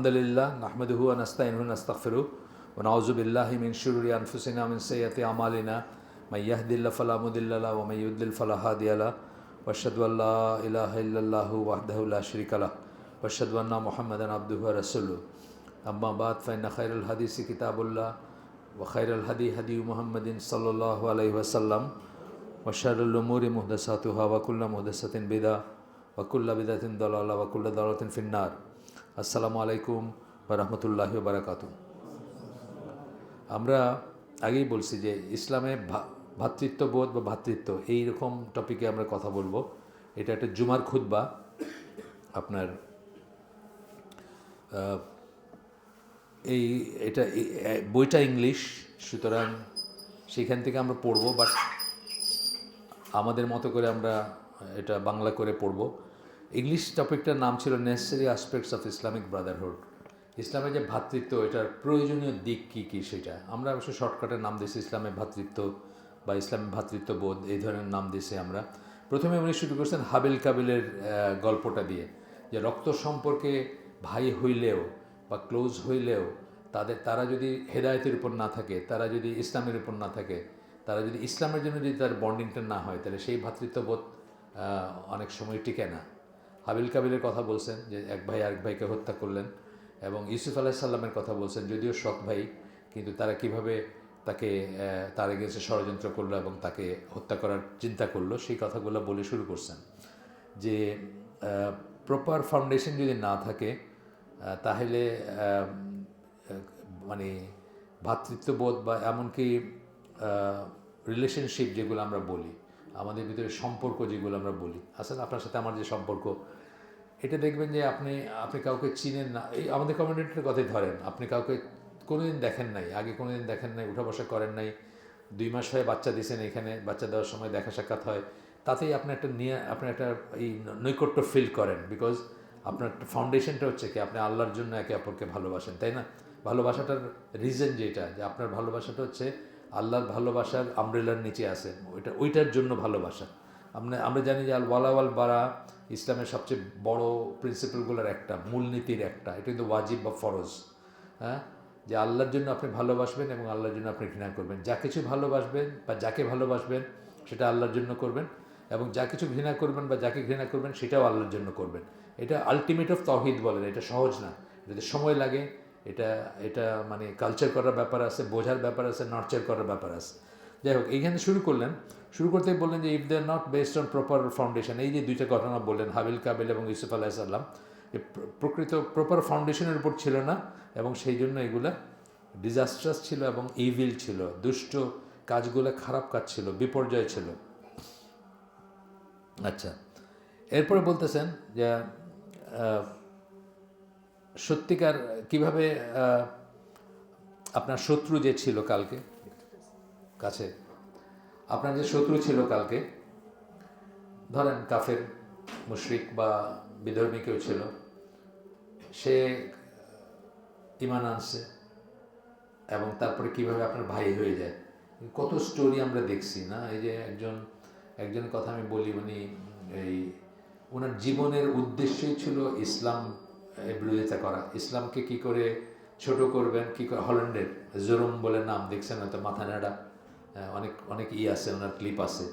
আলহামদুলিল্লাহ নাহমাদুহু ওয়া নাস্তাইনুহু ওয়া নাস্তাগফিরুহু ওয়া নাউযু বিল্লাহি মিন শুরুরি আনফুসিনা ওয়া মিন সাইয়্যাতি আমালিনা মান ইয়াহদিল্লাহু ফালা মুদিল্লা লাহু ওয়া মান ইউদ্লিল ফালা হাদিয়া লাহু ওয়া আশহাদু আল্লা ইলাহা ইল্লাল্লাহু ওয়াহদাহু লা শারীকা লাহু ওয়া আশহাদু আন্না মুহাম্মাদান আবদুহু ওয়া রাসূলুহু আম্মা বাদ ফাইন্না খায়রাল হাদিসি কিতাবুল্লাহ ওয়া খায়রাল হাদী হাদিয়ু মুহাম্মাদিন সাল্লাল্লাহু আলাইহি ওয়াসাল্লাম ওয়া শাররুল উমুরি মুহদাসাতুহা ওয়া কুল্লু মুহদাসাতিন বিদআহ ওয়া কুল্লু বিদআতিন দালালাহ ওয়া কুল্লু দালালাতিন ফিন্নার। আসসালামু আলাইকুম ওয়া রাহমাতুল্লাহি ওয়া বারাকাতুহু। আমরা আগেই বলছি যে ইসলামে ভ্রাতৃত্ববোধ বা ভ্রাতৃত্ব এইরকম টপিকে আমরা কথা বলবো। এটা একটা জুমার খুতবা। আপনার এটা বইটা ইংলিশ, সুতরাং সেখান থেকে আমরা পড়বো, বাট আমাদের মতো করে আমরা এটা বাংলা করে পড়বো। ইংলিশ টপিকটার নাম ছিল necessary aspects of Islamic Brotherhood. ইসলামের যে ভ্রাতৃত্ব, এটার প্রয়োজনীয় দিক কী কী সেটা আমরা অবশ্য শর্টকাটের নাম দিয়েছি ইসলামের ভ্রাতৃত্ব বা ইসলামের ভ্রাতৃত্ববোধ, এই ধরনের নাম দিয়েছি আমরা। প্রথমে উনি শুরু করেছেন হাবিল কাবিলের গল্পটা দিয়ে, যে রক্ত সম্পর্কে ভাই হইলেও বা ক্লোজ হইলেও তারা যদি হেদায়েতের উপর না থাকে, তারা যদি ইসলামের উপর না থাকে, তারা যদি ইসলামের জন্য যদি তার বন্ডিংটা না হয়, তাহলে সেই ভ্রাতৃত্ববোধ অনেক সময় টিকে না। হাবিল কাবিলের কথা বলছেন যে এক ভাই আরেক ভাইকে হত্যা করলেন, এবং ইউসুফ আলাইহিস সালামের কথা বলছেন, যদিও সৎ ভাই, কিন্তু তারা কিভাবে তার এগেন্সে ষড়যন্ত্র করলো এবং তাকে হত্যা করার চিন্তা করলো, সেই কথাগুলো বলে শুরু করছেন যে প্রপার ফাউন্ডেশন যদি না থাকে তাহলে মানে ভ্রাতৃত্ববোধ বা এমনকি রিলেশনশিপ যেগুলো আমরা বলি, আমাদের ভিতরে সম্পর্ক যেগুলো আমরা বলি, আসলে আপনার সাথে আমার যে সম্পর্ক, এটা দেখবেন যে আপনি কাউকে চিনেন না। এই আমাদের কমিউনিটির কথাই ধরেন, আপনি কাউকে কোনোদিন দেখেন নাই, আগে কোনোদিন দেখেন নাই, উঠা বসা করেন নাই, 2 মাস হয়ে বাচ্চা দিয়েছেন, এখানে বাচ্চা দেওয়ার সময় দেখা সাক্ষাৎ হয়, তাতেই আপনি একটা এই নৈকট্য ফিল করেন, বিকজ আপনার ফাউন্ডেশনটা হচ্ছে কি আপনি আল্লাহর জন্য একে অপরকে ভালোবাসেন, তাই না? ভালোবাসাটার রিজন যেটা, যে আপনার ভালোবাসাটা হচ্ছে আল্লাহর ভালোবাসার আমব্রেলার নিচে আছে, ওইটার জন্য ভালোবাসা। আমরা জানি যে আল ওয়ালা ওয়াল বারা ইসলামের সবচেয়ে বড় প্রিন্সিপালগুলোর একটা, মূলনীতির একটা, এটা কিন্তু ওয়াজিব বা ফরজ। হ্যাঁ, যে আল্লাহর জন্য আপনি ভালোবাসবেন এবং আল্লাহর জন্য আপনি ঘৃণা করবেন। যা কিছু ভালোবাসবেন বা যাকে ভালোবাসবেন সেটা আল্লাহর জন্য করবেন, এবং যা কিছু ঘৃণা করবেন বা যাকে ঘৃণা করবেন সেটাও আল্লাহর জন্য করবেন। এটা আলটিমেট অফ তাওহীদ বলেন। এটা সহজ না, এটাতে সময় লাগে, এটা মানে কালচার করার ব্যাপার আছে, বোঝার ব্যাপার আছে, নার্চার করার ব্যাপার আছে। যাই হোক, এইখানে শুরু করতে বললেন যে if they are not based on proper foundation, এই যে দুইটা ঘটনা বললেন হাবিল কাবিল এবং ইউসুফ আলাইহিস সালাম, প্রকৃত প্রপার ফাউন্ডেশনের উপর ছিল না, এবং সেই জন্য এগুলা ডিজাস্ট্রাস ছিল এবং ইভিল ছিল, দুষ্ট কাজগুলো খারাপ কাজ ছিল, বিপর্যয় ছিল। আচ্ছা, এরপরে বলতেছেন যে সত্যিকার কিভাবে আপনার শত্রু যে ছিল কাছে আপনার যে শত্রু ছিল কালকে, ধরেন কাফের, মুশরিক বা বিধর্মী কেউ ছিল, সে ঈমান আনছে এবং তারপরে কিভাবে আপনার ভাই হয়ে যায়। কত স্টোরি আমরা দেখছি না? এই যে একজন কথা আমি বলি, ওনার জীবনের উদ্দেশ্যই ছিল ইসলাম বিরোধিতা করা, ইসলামকে কি করে ছোট করবেন, কি করে। হল্যান্ডের জেরোম বলে নাম, দেখছেন হয়তো, মাথা নেড়া, অনেক আছে, ওনার ক্লিপ আছে।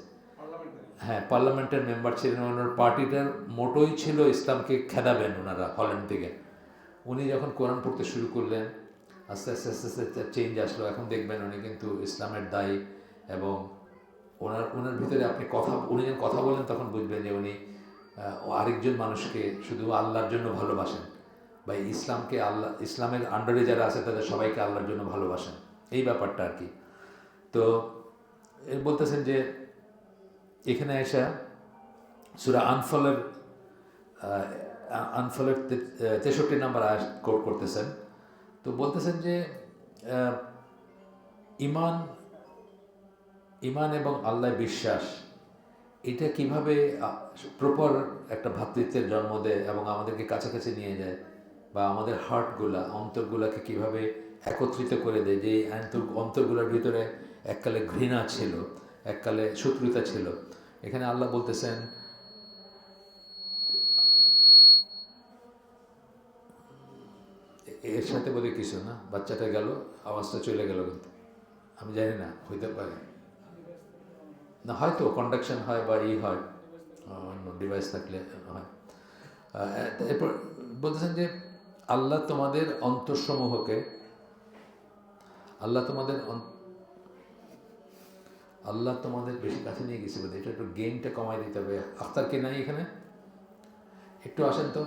হ্যাঁ, পার্লামেন্টের মেম্বার ছিলেন, ওনার পার্টিটার মোটোই ছিল ইসলামকে খেদাবেন ওনারা, হল্যান্ড থেকে। উনি যখন কোরআন পড়তে শুরু করলেন, আস্তে আস্তে আস্তে আস্তে চেঞ্জ আসলো। এখন দেখবেন উনি কিন্তু ইসলামের দায়ী, এবং ওনার ভিতরে উনি যখন কথা বলেন তখন বুঝবেন যে উনি আরেকজন মানুষকে শুধু আল্লাহর জন্য ভালোবাসেন, বা ইসলামের আন্ডারে যারা আছে তাদের সবাইকে আল্লাহর জন্য ভালোবাসেন, এই ব্যাপারটা আর কি। তো বলতেছেন যে এখানে এসে সূরা আনফলের 63 নম্বর আয়াত কোট করতেছেন। তো বলতেছেন যে ইমান এবং আল্লাহ বিশ্বাস, এটা কিভাবে প্রপার একটা ভ্রাতৃত্বের জন্ম দেয় এবং আমাদেরকে কাছাকাছি নিয়ে যায়, বা আমাদের অন্তরগুলাকে কিভাবে একত্রিত করে দেয়। যে অন্তরগুলোর ভিতরে এককালে ঘৃণা ছিল, এককালে শত্রুতা ছিল, এখানে আল্লাহ বলতেছেন এর সাথে বোধহয় কিছু না, বাচ্চাটা গেল, আওয়াজটা চলে গেল, কিন্তু আমি জানি না, হইতে পারে না, হয়তো কন্ডাকশন হয় বা হয়, অন্য ডিভাইস থাকলে হয়। এরপর বলতেছেন যে আল্লাহ তোমাদের অন্তরসমূহকে, আল্লাহ তোমাদের বেশি কাছে নিয়ে গেছে বোধ, এটা একটু গেইনটা কমাই দিতে হবে। আখতারকে নাই এখানে, একটু আসেন তো,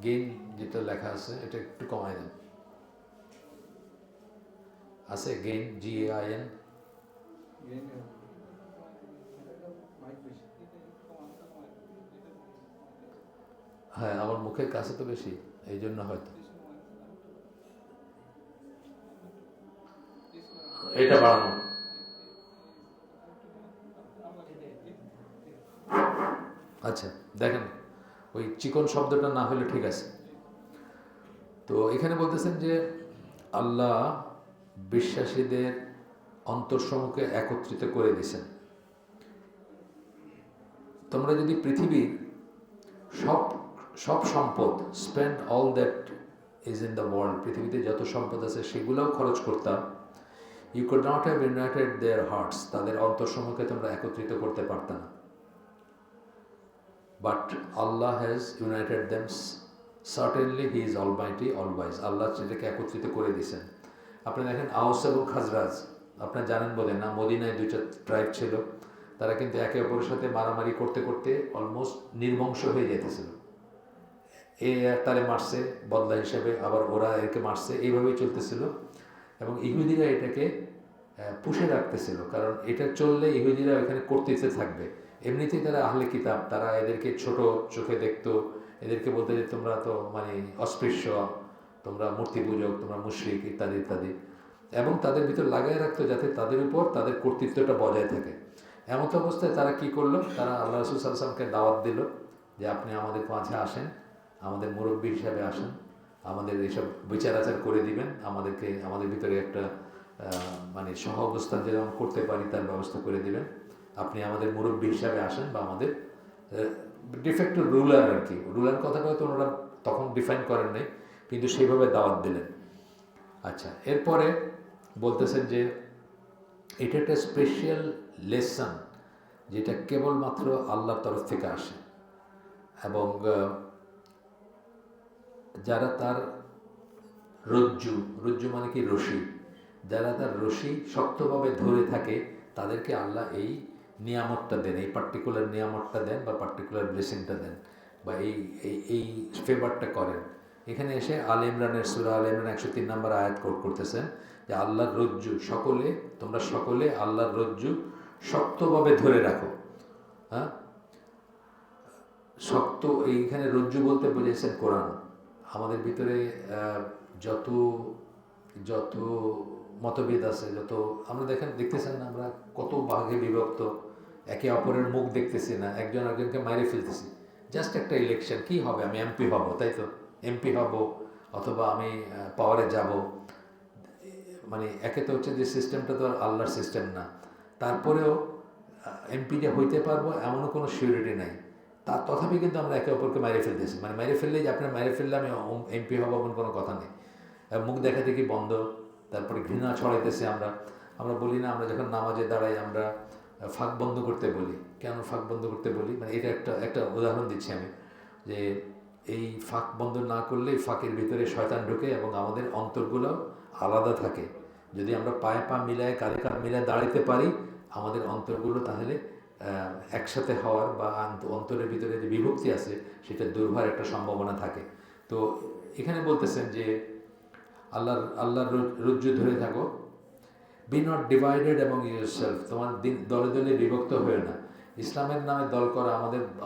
গেইন যেটা লেখা আছে এটা একটু কমাই দেন। আছে গেইন, GAIN? হ্যাঁ, আমার মুখের কাছে তো বেশি, এই জন্য হয়তো এটা বাড়ানো। আচ্ছা দেখেন, ওই চিকন শব্দটা না হলে ঠিক আছে। তো এখানে বলতেছেন যে আল্লাহ বিশ্বাসীদের অন্তরসমূহকে একত্রিত করে দিয়েছেন। তোমরা যদি পৃথিবীর সব সব সম্পদ, spend all that is in the world, পৃথিবীতে যত সম্পদ আছে সেগুলোও খরচ করতাম, you could not have united their hearts, তাদের অন্তরসমূহকে তোমরা একত্রিত করতে পারত না। But Allah has united them, certainly he is almighty all wise, আল্লাহ সেটাকে একত্রিত করে দিয়েছেন। আপনি দেখেন আউস এবং খাজরাজ, আপনার জানেন বলেন না, মদিনায় দুইটা ট্রাইব ছিল, তারা কিন্তু একে অপরের সাথে মারামারি করতে করতে অলমোস্ট নির্বংশ হয়ে যেতেছিল। এ তারে মারছে বদলা হিসেবে, আবার ওরা একে মারছে, এইভাবেই চলতেছিল। এবং ইহুদিরা এটাকে পুষে রাখতেছিল, কারণ এটা চললে ইহুদিরা এখানে কর্তৃত্বে থাকবে। এমনিতেই তারা আহলে কিতাব, তারা এদেরকে ছোট চোখে দেখতো, এদেরকে বলতে যে তোমরা তো মানে অস্পৃশ্য, তোমরা মূর্তি পূজক, তোমরা মুশরিক, ইত্যাদি ইত্যাদি। এবং তাদের ভিতর লাগাই রাখতো যাতে তাদের উপর তাদের কর্তৃত্বটা বজায় থাকে। এমত অবস্থায় তারা কি করলো, তারা আল্লাহ রাসূল সাল্লাল্লাহু আলাইহি ওয়াসাল্লামকে দাওয়াত দিল যে আপনি আমাদের মাঝে আসেন, আমাদের মুরব্বী হিসাবে আসেন, আমাদের এইসব বিচার আচার করে দিবেন, আমাদেরকে আমাদের ভিতরে একটা মানে সহ অবস্থান যেরকম করতে পারি তার ব্যবস্থা করে দিবেন, আপনি আমাদের মুরব্বী হিসাবে আসেন, বা আমাদের ডিফেক্ট রুলার আর কি, রুলার কথাটা হয়তো ওনারা তখন ডিফাইন করেন নাই, কিন্তু সেইভাবে দাওয়াত দিলেন। আচ্ছা, এরপরে বলতেছেন যে এটা একটা স্পেশাল লেসন যেটা কেবলমাত্র আল্লাহর তরফ থেকে আসে, এবং যারা তার রজ্জু মানে কি রশি, যারা তার রশি শক্তভাবে ধরে থাকে তাদেরকে আল্লাহ এই নিয়ামতটা দেন, এই পার্টিকুলার নিয়ামতটা দেন, বা পার্টিকুলার ব্লেসিংটা দেন, বা এই এই ফেভারটা করেন। এখানে এসে আল ইমরানের সূরা আল ইমরান 103 নম্বর আয়াত কোট করতেছেন যে আল্লাহর রজ্জু তোমরা সকলে আল্লাহর রজ্জু শক্তভাবে ধরে রাখো। হ্যাঁ, শক্ত, এইখানে রজ্জু বলতে বুঝেছেন কোরআন। আমাদের ভিতরে যত যত মতভেদ আছে, যত আমরা দেখতেছেন না, আমরা কত ভাগে বিভক্ত, একে অপরের মুখ দেখতেছি না, একজন একজনকে মাইরে ফেলতেছি। জাস্ট একটা ইলেকশন, কি হবে, আমি এমপি হব, তাই তো এমপি হব, অথবা আমি পাওয়ারে যাব, মানে একে তো হচ্ছে যে সিস্টেমটা তো আর আল্লাহর সিস্টেম না। তারপরেও এমপি যে হইতে পারবো এমনও কোনো সিউরিটি নাই, তা তথাপি কিন্তু আমরা একে অপরকে মাইরে ফেলতেছি। মানে মাইরে ফেললেই যে আপনার মাইরে ফেললে আমি এমপি হবো এমন কোনো কথা নেই। মুখ দেখা দেখি বন্ধ, তারপরে ঘৃণা ছড়াইতেছে। আমরা বলি না, আমরা যখন নামাজে দাঁড়াই আমরা ফাঁক বন্ধ করতে বলি। কেন ফাঁক বন্ধ করতে বলি, মানে এটা একটা উদাহরণ দিচ্ছি আমি, যে এই ফাঁক বন্ধ না করলে ফাঁকের ভিতরে শয়তান ঢোকে এবং আমাদের অন্তরগুলো আলাদা থাকে। যদি আমরা পায়ে পা মিলায়, কাঁধে কাঁধ মিলায় দাঁড়াতে পারি, আমাদের অন্তরগুলো তাহলে একসাথে হওয়ার বা অন্তরের ভিতরে যে বিভক্তি আছে সেটা দূর হওয়ার একটা সম্ভাবনা থাকে। তো এখানে বলতেছেন যে আল্লাহর রজ্জু ধরে থাকো, বি নট ডিভাইডেড এবং ইউরসেলফ, তোমার দলে দলে বিভক্ত হয়ে না। ইসলামের নামে দল করা,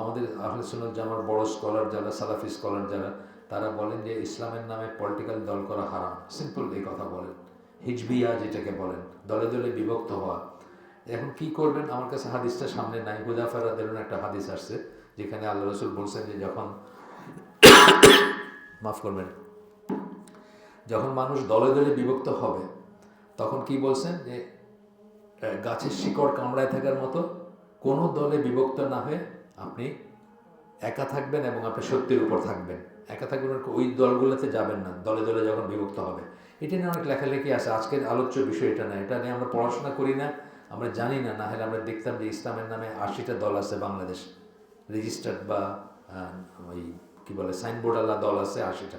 আমাদের আহলে সুন্নাত জামার বড় স্কলার যারা, সালাফি স্কলার যারা, তারা বলেন যে ইসলামের নামে পলিটিক্যাল দল করা হারাম। সিম্পল এই কথা বলেন, হিজবিয়া যেটাকে বলেন, দলে দলে বিভক্ত হওয়া। এখন কি করবেন, আমার কাছে হাদিসটা সামনে নাই, হুযায়ফা রাদিয়াল্লাহু একটা হাদিস আসছে যেখানে আল্লাহ রাসূল বলছেন যে যখন মাফ করবেন, যখন মানুষ দলে দলে বিভক্ত হবে তখন কি বলছেন যে গাছের শিকড় কামড়ায় থাকার মতো কোনো দলে বিভক্ত না হয়ে আপনি একা থাকবেন এবং আপনি সত্যের উপর থাকবেন। একা থাকবেন ওই দলগুলোতে যাবেন না, দলে দলে যখন বিভক্ত হবে। এটা নিয়ে অনেক লেখালেখি আছে, আজকের আলোচ্য বিষয় এটা না। এটা নিয়ে আমরা পড়াশোনা করি না, আমরা জানি না। না হলে আমরা দেখতাম যে ইসলামের নামে 80টা দল আছে বাংলাদেশ, রেজিস্টার্ড বা ওই কী বলে সাইনবোর্ডওয়ালা দল আছে 80টা।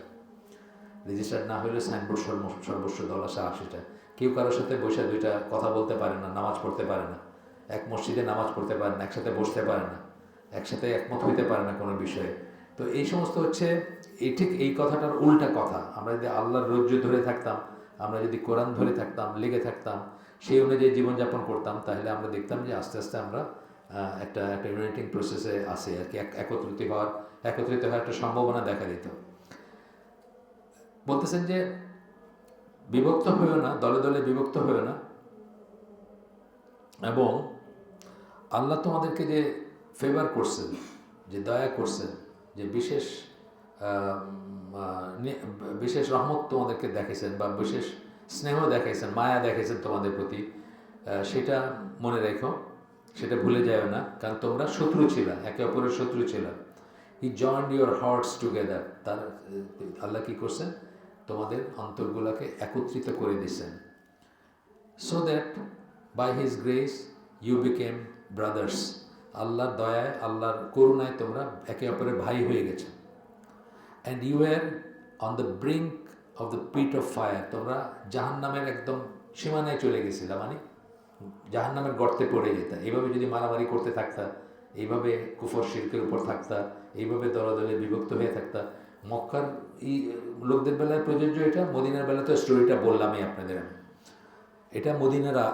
রেজিস্টার্ড না হলে সাইনবোর্ড সর্বস্ব দল আছে 80টা। কেউ কারোর সাথে বসে দুইটা কথা বলতে পারে না, নামাজ পড়তে পারে না, এক মসজিদে নামাজ পড়তে পারে না, একসাথে বসতে পারে না, একসাথে একমত হইতে পারে না কোনো বিষয়ে। তো এই সমস্ত হচ্ছে ঠিক এই কথাটার উল্টা কথা। আমরা যদি আল্লাহর রজ্জু ধরে থাকতাম, আমরা যদি কোরআন ধরে থাকতাম, লেগে থাকতাম, সেই অনুযায়ী জীবনযাপন করতাম, তাহলে আমরা দেখতাম যে আস্তে আস্তে আমরা একটা একটা ইউনাইটিং প্রসেসে আসি আর কি, একত্রিত হওয়ার একটা সম্ভাবনা দেখা দিত। বলতেছেন যে বিভক্ত হয়েও না, দলে দলে বিভক্ত হয়েও না, এবং আল্লাহ তোমাদেরকে যে ফেভার করছেন, যে দয়া করছেন, যে বিশেষ রহমত তোমাদেরকে দেখাইছেন বা বিশেষ স্নেহ দেখাইছেন, মায়া দেখাইছেন তোমাদের প্রতি, সেটা মনে রেখো, সেটা ভুলে যাও না। কারণ তোমরা শত্রু ছিল, একে অপরের শত্রু ছিল। He joined your hearts together. তার আল্লাহ কী করছেন? তোমাদের অন্তরগুলোকে একত্রিত করে দিয়েছেন। So that by his grace you became brothers. আল্লাহর দয়ায়, আল্লাহর করুণায় তোমরা একে অপরের ভাই হয়ে গেছো। And you are on the brink of the pit of fire. তোমরা জাহান্নামের একদম সীমানায় চলে গেছিলা, মানে জাহান্নামের গর্তে পড়ে যেতা। এইভাবে যদি মারামারি করতে থাকতা, এইভাবে কুফর শিরকের উপর থাকতা, এইভাবে দলে দলে বিভক্ত হয়ে থাকতা। মক্কার এই লোকদের বেলায় প্রযোজ্য এটা, মদিনার বেলা তো স্টোরিটা বললামই আপনাদের আমি। এটা মদিনারা,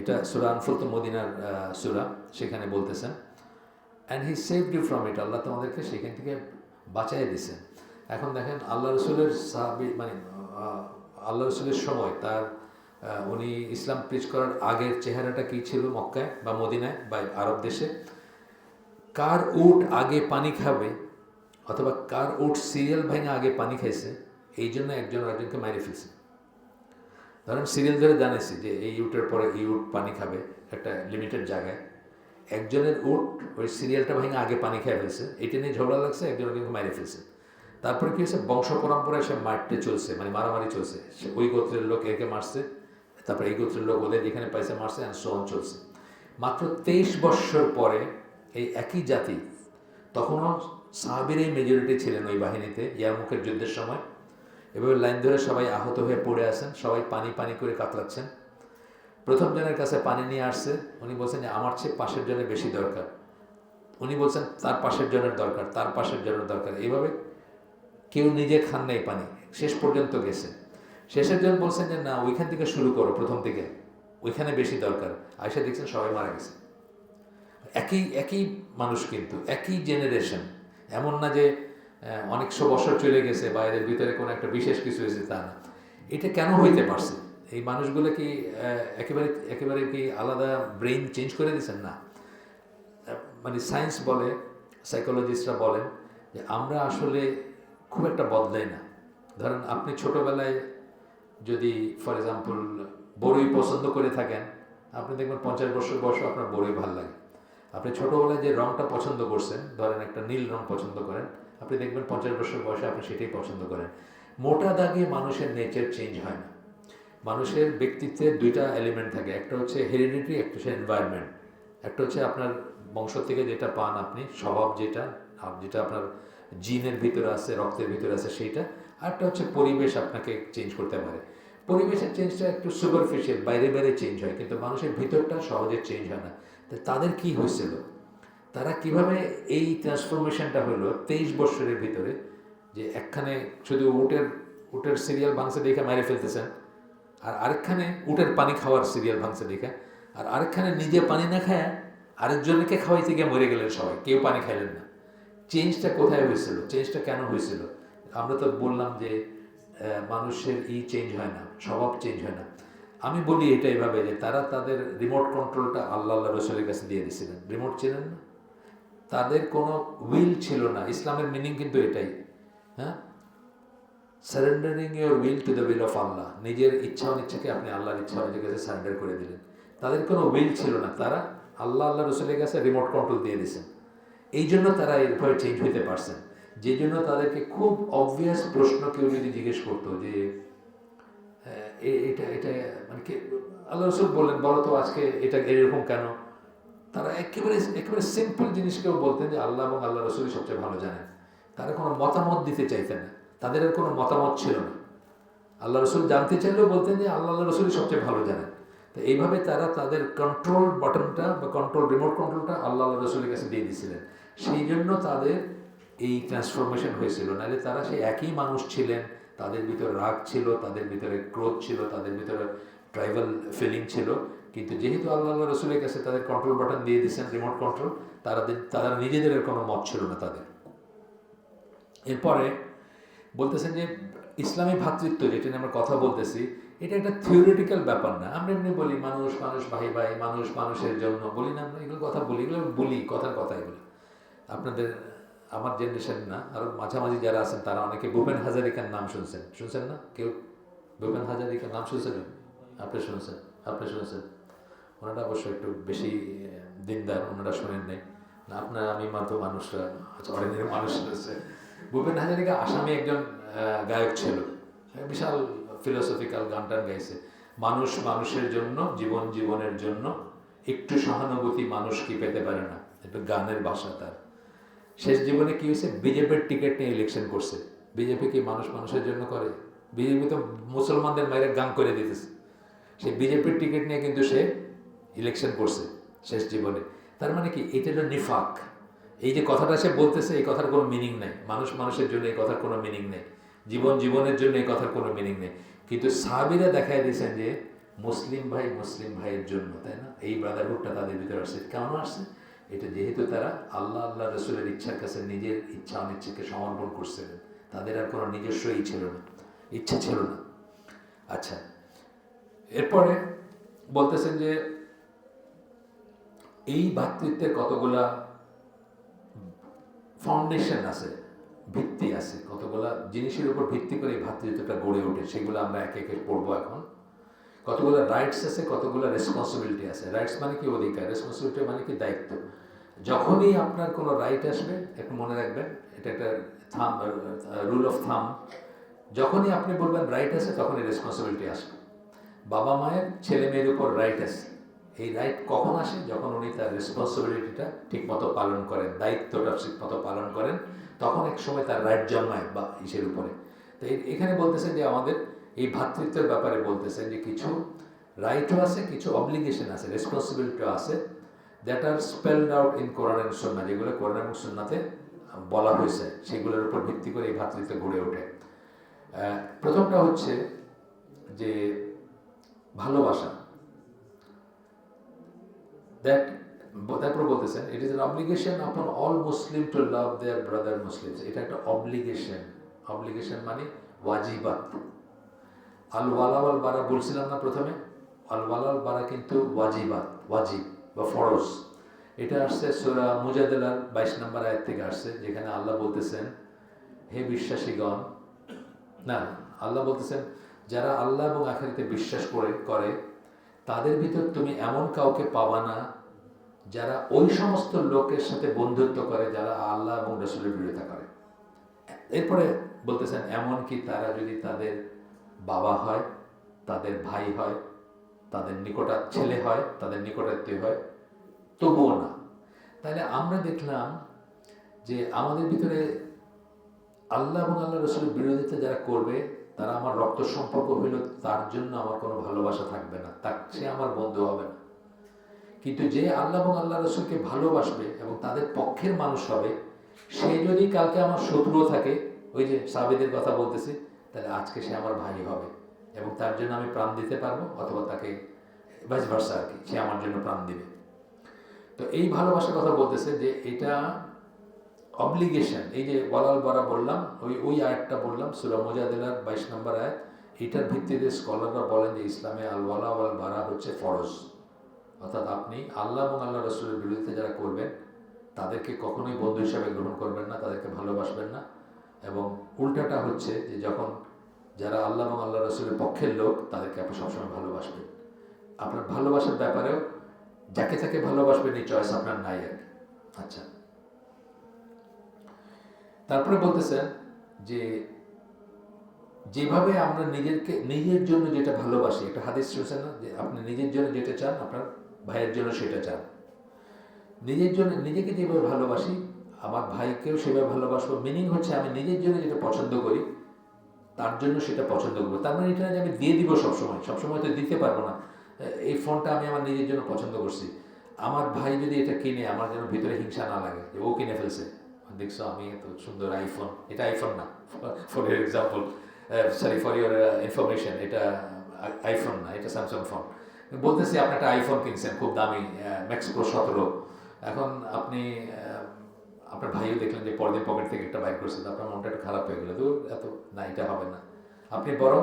এটা সূরা আনফাল তো মদিনার সূরা, সেখানে বলতেছেন and he saved you from it. আল্লাহ তোমাদেরকে সেখান থেকে বাঁচাই দিয়েছেন। এখন দেখেন আল্লাহ রসুলের সাহাবী, মানে আল্লাহ রসুলের সময় তার উনি ইসলাম প্রিচ করার আগের চেহারাটা কী ছিল মক্কায় বা মদিনায় বা আরব দেশে? কার উট আগে পানি খাবে, অথবা কার উট সিরিয়াল ভেঙে আগে পানি খাইছে, এই জন্য একজন আরেকজনকে মেরে ফেলছে। ধরেন সিরিয়াল ধরে জানাইছি যে এই উটের পরে এই উট পানি খাবে একটা লিমিটেড জায়গায়, একজনের উট ওই সিরিয়ালটা ভেঙে আগে পানি খেয়ে ফেলছে, এটা নিয়ে ঝগড়া লাগছে, একজন একজনকে মেরে ফেলছে। তারপরে কী হয়েছে? বংশ পরম্পরায় সে মারতে চলছে, মানে মারামারি চলছে। সে ওই গোত্রের লোক একে মারছে, তারপরে এই গোত্রের লোক ওদের যেখানে পাইছে মারছে, অ্যান্ড সো অন চলছে। মাত্র 23 বৎসর পরে এই একই জাতি, তখনও সাহাবীরাই মেজরিটি ছিলেন ওই বাহিনীতে ইয়ারমুকের যুদ্ধের সময়। এভাবে লাইন ধরে সবাই আহত হয়ে পড়ে আছেন, সবাই পানি পানি করে কাতরাচ্ছেন। প্রথম জনের কাছে পানি নিয়ে আসছে, উনি বলছেন যে আমার চেয়ে পাশের জনের বেশি দরকার। উনি বলছেন তার পাশের জনের দরকার, তার পাশের জনের দরকার। এইভাবে কেউ নিজে খান নাই পানি, শেষ পর্যন্ত গেছে। শেষের জন বলছেন যে না, ওইখান থেকে শুরু করো, প্রথম থেকে, ওইখানে বেশি দরকার। আয়সা দেখছেন সবাই মারা গেছে। একই মানুষ, কিন্তু একই জেনারেশন। এমন না যে অনেকশো বছর চলে গেছে বা এদের ভিতরে কোনো একটা বিশেষ কিছু হয়েছে, তা না। এটা কেন হইতে পারছে? এই মানুষগুলো কি একেবারে কি আলাদা ব্রেইন চেঞ্জ করে দিয়েছেন? না। মানে সায়েন্স বলে, সাইকোলজিস্টরা বলেন যে আমরা আসলে খুব একটা বদলাই না। ধরেন আপনি ছোটোবেলায় যদি ফর এক্সাম্পল বড়ই পছন্দ করে থাকেন, আপনি দেখবেন 50 বছর বয়সে আপনার বড়ই ভালো লাগে। আপনি ছোটোবেলায় যে রঙটা পছন্দ করছেন, ধরেন একটা নীল রঙ পছন্দ করেন, আপনি দেখবেন 50 বছর বয়সে আপনি সেটাই পছন্দ করেন। মোটা দাগে মানুষের নেচার চেঞ্জ হয় না। মানুষের ব্যক্তিত্বের দুইটা এলিমেন্ট থাকে, একটা হচ্ছে হেরিডিটি, একটা হচ্ছে এনভায়রনমেন্ট। একটা হচ্ছে আপনার বংশ থেকে যেটা পান আপনি, স্বভাব যেটা আপনার জিনের ভিতরে আছে, রক্তের ভিতরে আছে সেইটা। আরেকটা হচ্ছে পরিবেশ আপনাকে চেঞ্জ করতে পারে। পরিবেশের চেঞ্জটা একটু সুপারফিশিয়াল, বাইরে বাইরে চেঞ্জ হয়, কিন্তু মানুষের ভিতরটা সহজে চেঞ্জ হয় না। তো তাদের কি হয়েছিল, তারা কিভাবে এই ট্রান্সফরমেশনটা হলো 23 বছরের ভিতরে, যে একখানে শুধু উটের সিরিয়াল ভাঙছে দেখে মেরে ফেলতেছেন, আর আরেকখানে উটের পানি খাওয়ার সিরিয়াল ভাঙছে দেখে, আর আরেকখানে নিজে পানি না খায় আরেকজনকে খাওয়াইতে গিয়ে মরে গেলেন সবাই, কেউ পানি খাইলেন না। চেঞ্জটা কোথায় হয়েছিল? চেঞ্জটা কেন হয়েছিল? আমরা তো বললাম যে মানুষের চেঞ্জ হয় না, স্বভাব চেঞ্জ হয় না। আমি বলি এটা এইভাবে যে তারা তাদের রিমোট কন্ট্রোলটা আল্লাহ রসুলের কাছে দিয়ে দিয়েছিলেন। রিমোট ছিলেন না, তাদের কোনো উইল ছিল না। ইসলামের মিনিং কিন্তু এটাই, হ্যাঁ, surrendering your will to the will of Allah. নিজের ইচ্ছা অনিচ্ছাকে আপনি আল্লাহর ইচ্ছা অনিচ্ছার কাছে সারেন্ডার করে দিলেন। তাদের কোনো উইল ছিল না, তারা আল্লাহ রসুলের কাছে রিমোট কন্ট্রোল দিয়ে দিয়েছেন। এই জন্য তারা এরপরে চেঞ্জ হইতে পারছেন। যে জন্য তাদেরকে খুব অবভিয়াস প্রশ্ন কেউ যদি জিজ্ঞেস করতো যে এটা এটা মানে আল্লাহ রসুল বললেন বলো তো আজকে এটা এরকম কেন, তারা একেবারে একেবারে সিম্পল জিনিস কেউ বলতেন যে আল্লাহ এবং আল্লাহ রসুলই সবচেয়ে ভালো জানেন। তারা কোনো মতামত দিতে চাইতেন না, তাদের আর কোনো মতামত ছিল না। আল্লাহ রসুল জানতে চাইলেও বলতেন যে আল্লাহ রসুলই সবচেয়ে ভালো জানেন। তো এইভাবে তারা তাদের কন্ট্রোল বাটনটা বা রিমোট কন্ট্রোলটা আল্লাহ রসুলের কাছে দিয়ে দিয়েছিলেন। সেই জন্য তাদের এই ট্রান্সফরমেশন হয়েছিল, নাহলে তারা সেই একই মানুষ ছিলেন, তাদের ভিতরে রাগ ছিল, তাদের ভিতরে ক্রোধ ছিল, তাদের ভিতরে ট্রাইবাল ফিলিং ছিল। কিন্তু যেহেতু আল্লাহ রসুলের কাছে তাদের কন্ট্রোল বাটন দিয়ে দিয়েছেন, রিমোট কন্ট্রোল, তারা নিজেদের কোনো মত ছিল না তাদের। এরপরে বলতেছেন যে ইসলামী ভ্রাতৃত্ব যেটা নিয়ে আমরা কথা বলতেছি, এটা একটা থিওরিটিক্যাল ব্যাপার না। আমরা এমনি বলি মানুষ মানুষ ভাই ভাই, মানুষ মানুষের জন্য বলি না আমরা, এগুলো কথা বলি, এগুলো বলি কথার কথা এগুলো। আপনাদের আমার জেনারেশন না, আরও মাঝামাঝি যারা আছেন তারা অনেকে ভূপেন হাজারিকার নাম শুনছেন না কেউ? ভূপেন হাজারিকার নাম শুনছেন? আপনি শুনছেন? ওনারা অবশ্য একটু বেশি দিনদার, ওনারা শোনেন নাই না। আপনার আমি মাত্র মানুষরা অর্ডিনারি মানুষ রয়েছে। ভূপেন হাজারিকা আসামি একজন গায়ক ছিল, বিশাল ফিলোসফিক্যাল গান টান গাইছে। মানুষ মানুষের জন্য, জীবন জীবনের জন্য, একটু সহানুভূতি মানুষ কি পেতে পারে না, একটু গানের ভাষা তার। শেষ জীবনে কি হয়েছে, বিজেপির টিকিট নিয়ে ইলেকশন করছে। বিজেপি কি মানুষ মানুষের জন্য করে? বিজেপি তো মুসলমানদের মায়ের গান করে দিতেছে। সেই বিজেপির টিকিট নিয়ে কিন্তু সে ইলেকশন করছে শেষ জীবনে। তার মানে কি, এটা হলো নিফাক। এই যে কথাটা সে বলতেছে, এই কথার কোনো মিনিং নেই। মানুষ মানুষের জন্য এই কথার কোনো মিনিং নেই, জীবন জীবনের জন্য এই কথার কোনো মিনিং নেই। কিন্তু সাহাবীরা দেখায় দিয়েছেন যে মুসলিম ভাই মুসলিম ভাইয়ের জন্য, তাই না? এই ব্রাদারহুডটা তাদের ভিতরে আসছে। কেন আসছে? এটা যেহেতু তারা আল্লাহ আল্লাহ রসুলের ইচ্ছার কাছে নিজের ইচ্ছা অনিচ্ছাকে সমর্পণ করছিলেন, তাদের আর কোনো নিজস্ব ইচ্ছা ছিল না। আচ্ছা, এরপরে বলতেছেন যে এই ভ্রাতৃত্বের কতগুলা ফাউন্ডেশন আছে, ভিত্তি আছে, কতগুলা জিনিসের উপর ভিত্তি করে এই ভ্রাতৃত্বটা গড়ে ওঠে, সেগুলো আমরা একে একে পড়বো এখন। কতগুলো রাইটস আছে, কতগুলো রেসপন্সিবিলিটি আছে। রাইটস মানে কি অধিকার, রেসপন্সিবিলিটি মানে কি দায়িত্ব। যখনই আপনার কোনো রাইট আসবে, একটু মনে রাখবেন, এটা একটা রুল অফ থাম, যখনই আপনি বলবেন রাইট আছে তখনই রেসপন্সিবিলিটি আসবে। বাবা মায়ের ছেলে মেয়ের উপর রাইট আছে, এই রাইট কখন আসে? যখন উনি তার রেসপন্সিবিলিটিটা ঠিকমতো পালন করেন, দায়িত্বটা ঠিকমতো পালন করেন, তখন এক সময় তার রাইট জন্মায় বা ইসের উপরে। তো এখানে বলতেছে যে আমাদের এই ভ্রাতৃত্বের ব্যাপারে বলতেছে যে কিছু রাইটও আছে, কিছু অব্লিগেশন আছে, রেসপন্সিবিলিটিও আছে, that are spelled out in Quran and Sunnah, যেগুলো কোরআন এবং সুন্নাতে বলা হয়েছে, সেগুলোর উপর ভিত্তি করে এই ভ্রাতৃত্ব গড়ে ওঠে। প্রথমটা হচ্ছে যে ভালোবাসা। তারপর বলতেছেন ইট ইজ অ্যান অব্লিগেশন আপন অল মুসলিম টু লাভ দেয়ার ব্রাদার মুসলিমস। এটা একটা অব্লিগেশন মানে ওয়াজিবাত। আল ওয়ালা ওয়াল বারা বলছিলাম না প্রথমে, আল ওয়ালা ওয়াল বারা কিন্তু ওয়াজিব বা ফরজ। এটা আসছে সূরা মুজাদালার 22 নম্বর আয়াত থেকে আসছে, যেখানে আল্লাহ বলতেছেন হে বিশ্বাসীগণ, না আল্লাহ বলতেছেন যারা আল্লাহ এবং আখিরাতে বিশ্বাস করে তাদের ভিতর তুমি এমন কাউকে পাবা না যারা ওই সমস্ত লোকের সাথে বন্ধুত্ব করে যারা আল্লাহ এবং রাসূলের বিরোধিতা করে। এরপরে বলতেছেন এমনকি তারা যদি তাদের বাবা হয়, তাদের ভাই হয়, তাদের ছেলে হয়, তাদের নিকটাত্মীয় হয়, তবুও না। তাহলে আমরা দেখলাম যে আমাদের ভিতরে আল্লাহ এবং আল্লাহ রাসূলের বিরোধিতা যারা করবে, তারা আমার রক্ত সম্পর্ক হইল, তার জন্য আমার কোনো ভালোবাসা থাকবে না, সে আমার বন্ধু হবে না। কিন্তু যে আল্লাহ এবং আল্লাহ রাসূলকে ভালোবাসবে এবং তাদের পক্ষের মানুষ হবে, সে যদি কালকে আমার শত্রুও থাকে, ওই যে সাহাবীদের কথা বলতেছি, তাহলে আজকে সে আমার ভাই হবে এবং তার জন্য আমি প্রাণ দিতে পারবো, অথবা তাকে ভাইস ভার্সা আর কি, সে আমার জন্য প্রাণ দিবে। তো এই ভালোবাসার কথা বলতেছে যে এটা অব্লিগেশন। এই যে ওয়ালাল বারা বললাম, ওই আয়াতটা বললাম সূরা মুজাদালার 22 নম্বর আয়াত, এটার ভিত্তিতে স্কলাররা বলেন যে ইসলামে আল ওয়ালা ওয়াল বারা হচ্ছে ফরজ। অর্থাৎ আপনি আল্লাহ এবং আল্লাহ রাসূলের বিরুদ্ধে যারা করবেন তাদেরকে কখনোই বন্ধু হিসাবে গ্রহণ করবেন না, তাদেরকে ভালোবাসবেন না। এবং উল্টাটা হচ্ছে যে যখন যারা আল্লাহ এবং আল্লাহ রাসূলের পক্ষের লোক, তাদেরকে আপনি সবসময় ভালোবাসবেন। আপনার ভালোবাসার ব্যাপারেও যাকে তাকে ভালোবাসবেন, এই চয়েস আপনার নাই আর কি। আচ্ছা, তারপরে বলতেছেন যে যেভাবে আমরা নিজের জন্য যেটা ভালোবাসি, একটা হাদিস শুনছেন না যে আপনি নিজের জন্য যেটা চান আপনার ভাইয়ের জন্য সেটা চান। নিজের জন্য নিজেকে যেভাবে ভালোবাসি আমার ভাইকেও সেভাবে ভালোবাসবো। মিনিং হচ্ছে আমি নিজের জন্য যেটা পছন্দ করি তার জন্য সেটা পছন্দ করবো। তার মানে এটা না যে আমি দিয়ে দিব সবসময়, সবসময় তো দিতে পারবো না। এই ফোনটা আমি আমার নিজের জন্য পছন্দ করছি, আমার ভাই যদি এটা কিনে আমার যেন ভিতরে হিংসা না লাগে যে ও কিনে ফেলছে, দেখছো আমি এত সুন্দর আইফোন, এটা আইফোন না, for your example, sorry for your information, এটা আইফোন না, এটা স্যামসাং ফোন। বলতেছি আপনি একটা আইফোন কিনছেন খুব দামি, ম্যাক্স প্রো 17, এখন আপনি আপনার ভাইও দেখলেন যে পরদিন পকেট থেকে একটা বাইক করছে, তো আপনার মনটা একটু খারাপ হয়ে গেলো, তো এত না এটা হবে না। আপনি বরং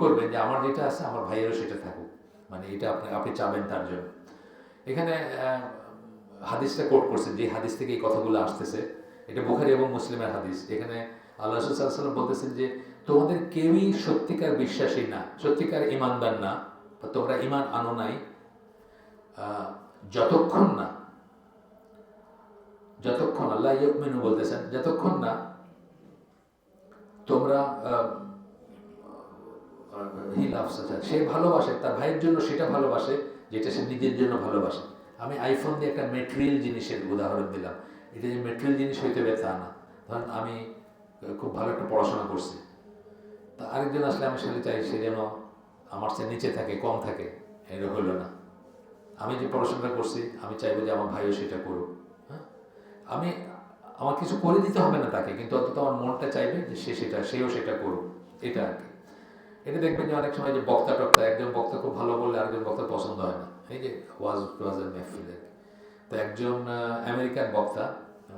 করবেন যে আমার যেটা আছে আমার ভাইয়েরও সেটা থাকুক, মানে এটা আপনি আপনি চাবেন তার জন্য। এখানে হাদিসটা কোট করছেন, যে হাদিস থেকে এই কথাগুলো আসতেছে, এটা বুখারী এবং মুসলিমের হাদিস। এখানে আল্লাহ রাসূল সাল্লাল্লাহু আলাইহি ওয়াসাল্লাম বলতেছেন যে তোমাদের কেউই সত্যিকার বিশ্বাসী না, সত্যিকার ঈমানদার না, বা তোমরা ঈমান আনো নাই যতক্ষণ না, আল্লাহ ইউমিনু বলতেছেন যতক্ষণ না তোমরা সে ভালোবাসে তার ভাইয়ের জন্য সেটা ভালোবাসে যেটা সে নিজের জন্য ভালোবাসে। আমি আইফোন দিয়ে একটা মেটেরিয়াল জিনিসের উদাহরণ দিলাম, এটা যে মেটেরিয়াল জিনিস হইতে হবে তা না। ধরেন আমি খুব ভালো একটা পড়াশোনা করছি, তা আরেকজন আসলে আমি সেটা চাই সে যেন আমার চেয়ে নিচে থাকে, কম থাকে, এটা হলো না। আমি যে পড়াশোনাটা করছি আমি চাইবো যে আমার ভাইও সেটা করুক। হ্যাঁ, আমি আমার কিছু করে দিতে হবে না তাকে, কিন্তু অন্তত আমার মনটা চাইবে যে সেও সেটা করুক, এটা আর কি। এটা দেখবেন যে অনেক সময় যে বক্তা টক্তা, একজন বক্তা খুব ভালো বললে আরেকজন বক্তা পছন্দ হয় না, এই যে ওয়াজের মেহফিলে। তো একজন আমেরিকান বক্তা,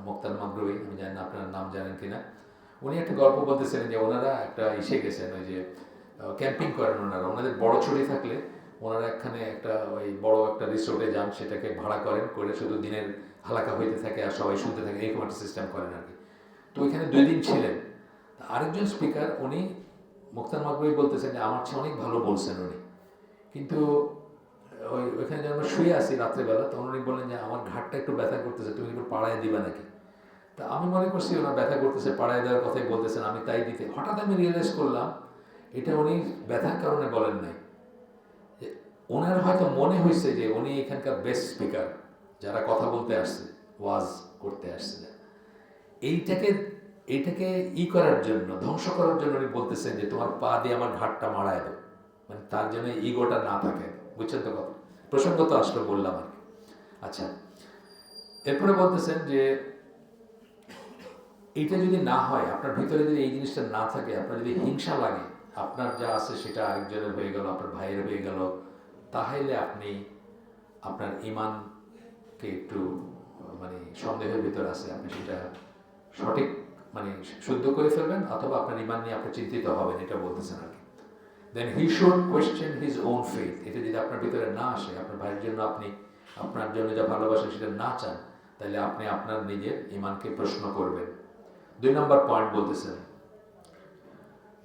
মুক্তার মাগরুই, আমি জানি না আপনার নাম জানেন কিনা, উনি একটা গল্প বলতেছিলেন যে ওনারা একটা গেছেন, ওই যে ক্যাম্পিং করেন ওনারা, ওনাদের বড় ছুটি থাকলে ওনারা এখানে একটা ওই বড় একটা রিসোর্টে যান, সেটাকে ভাড়া করেন, করে শুধু দিনের হালাকা হইতে থাকে আর সবাই শুনতে থাকে, এরকম একটা সিস্টেম করেন আর কি। তো ওইখানে 2 দিন ছিলেন। আরেকজন স্পিকার উনি মুক্তার মাগরুই বলতেছেন যে আমার চেয়ে অনেক ভালো বলছেন উনি, কিন্তু ওইখানে যখন আমরা শুয়ে আসি রাত্রেবেলা, তখন উনি বললেন যে আমার ঘাটটা একটু ব্যথা করতেছে, তুমি একটু পাড়ায় দিবা নাকি। তা আমি মনে করছি ওনার ব্যথা করতেছে, পাড়ায় দেওয়ার কথাই বলতেছেন, আমি তাই দিতে, হঠাৎ আমি রিয়েলাইজ করলাম এটা উনি ব্যথার কারণে বলেন নাই, যে ওনার হয়তো মনে হয়েছে যে উনি এখানকার বেস্ট স্পিকার, যারা কথা বলতে আসছে, ওয়াজ করতে আসছে, এইটাকে করার জন্য, ধ্বংস করার জন্য উনি বলতেছেন যে তোমার পা দিয়ে আমার ঘাটটা মারায় দাও, মানে তার জন্য ইগোটা না থাকে। বুঝছেন তো কথা, প্রসঙ্গ তো আসলে বললাম আর কি। আচ্ছা, এরপরে বলতেছেন যে এইটা যদি না হয়, আপনার ভিতরে যদি এই জিনিসটা না থাকে, আপনার যদি হিংসা লাগে, আপনার যা আছে সেটা আরেকজনের হয়ে গেল, আপনার ভাইয়ের হয়ে গেল, তাহলে আপনি আপনার ঈমানকে একটু মানে সন্দেহের ভিতর আছে, আপনি সেটা সঠিক মানে শুদ্ধ করে ফেলবেন, অথবা আপনার ঈমান নিয়ে আপনি চিন্তিত হবেন, এটা বলতেছেন আর কি। Then he should question his own faith. এটা যদি আপনার ভিতরে না আসে, আপনার ভাইয়ের জন্য আপনি আপনার জন্য যা ভালোবাসেন সেটা না চান, তাহলে আপনি আপনার নিজের ঈমানকে প্রশ্ন করবেন। 2 নম্বর পয়েন্ট বলতেছেন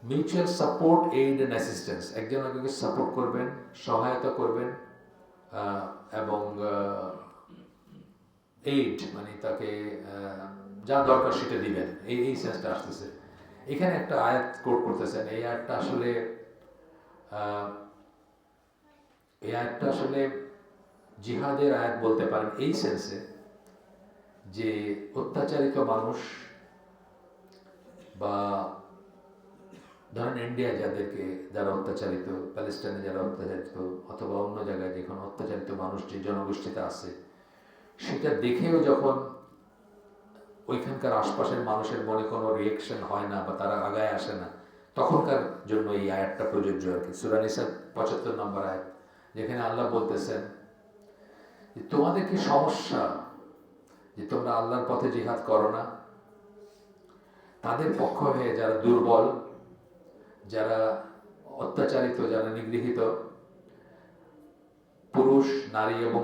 mutual support, aid and assistance. একজন একজনকে সাপোর্ট করবেন, সহায়তা করবেন, এবং এইড মানে তাকে যা দরকার সেটা দিবেন, এই সেন্সটা আসতেছে। এখানে একটা আয়াত কোট করতেছেন, এই আয়াতটা আসলে জিহাদের আয়াত বলতে পারেন, এই সেন্সে যে অত্যাচারিত মানুষ, বা ধরেন ইন্ডিয়া যারা অত্যাচারিত, প্যালেস্টাইনে যারা অত্যাচারিত, অথবা অন্য জায়গায় যেখানে অত্যাচারিত মানুষ যে জনগোষ্ঠীতে আছে, সেটা দেখেও যখন ওইখানকার আশপাশের মানুষের মনে কোনো রিয়েকশন হয় না বা তারা আগায় আসে না, তখনকার জন্য এই আয়াতটা প্রযোজ্য আর কি। সূরা নিসার 75 নম্বর আয়াত, যেখানে আল্লাহ বলতেছেন যে তোমাদের কি সমস্যা যে তোমরা আল্লাহর পথে জিহাদ করো না? তাদের পক্ষ হয়ে যারা দুর্বল, যারা অত্যাচারিত, যারা নিগৃহীত, পুরুষ, নারী এবং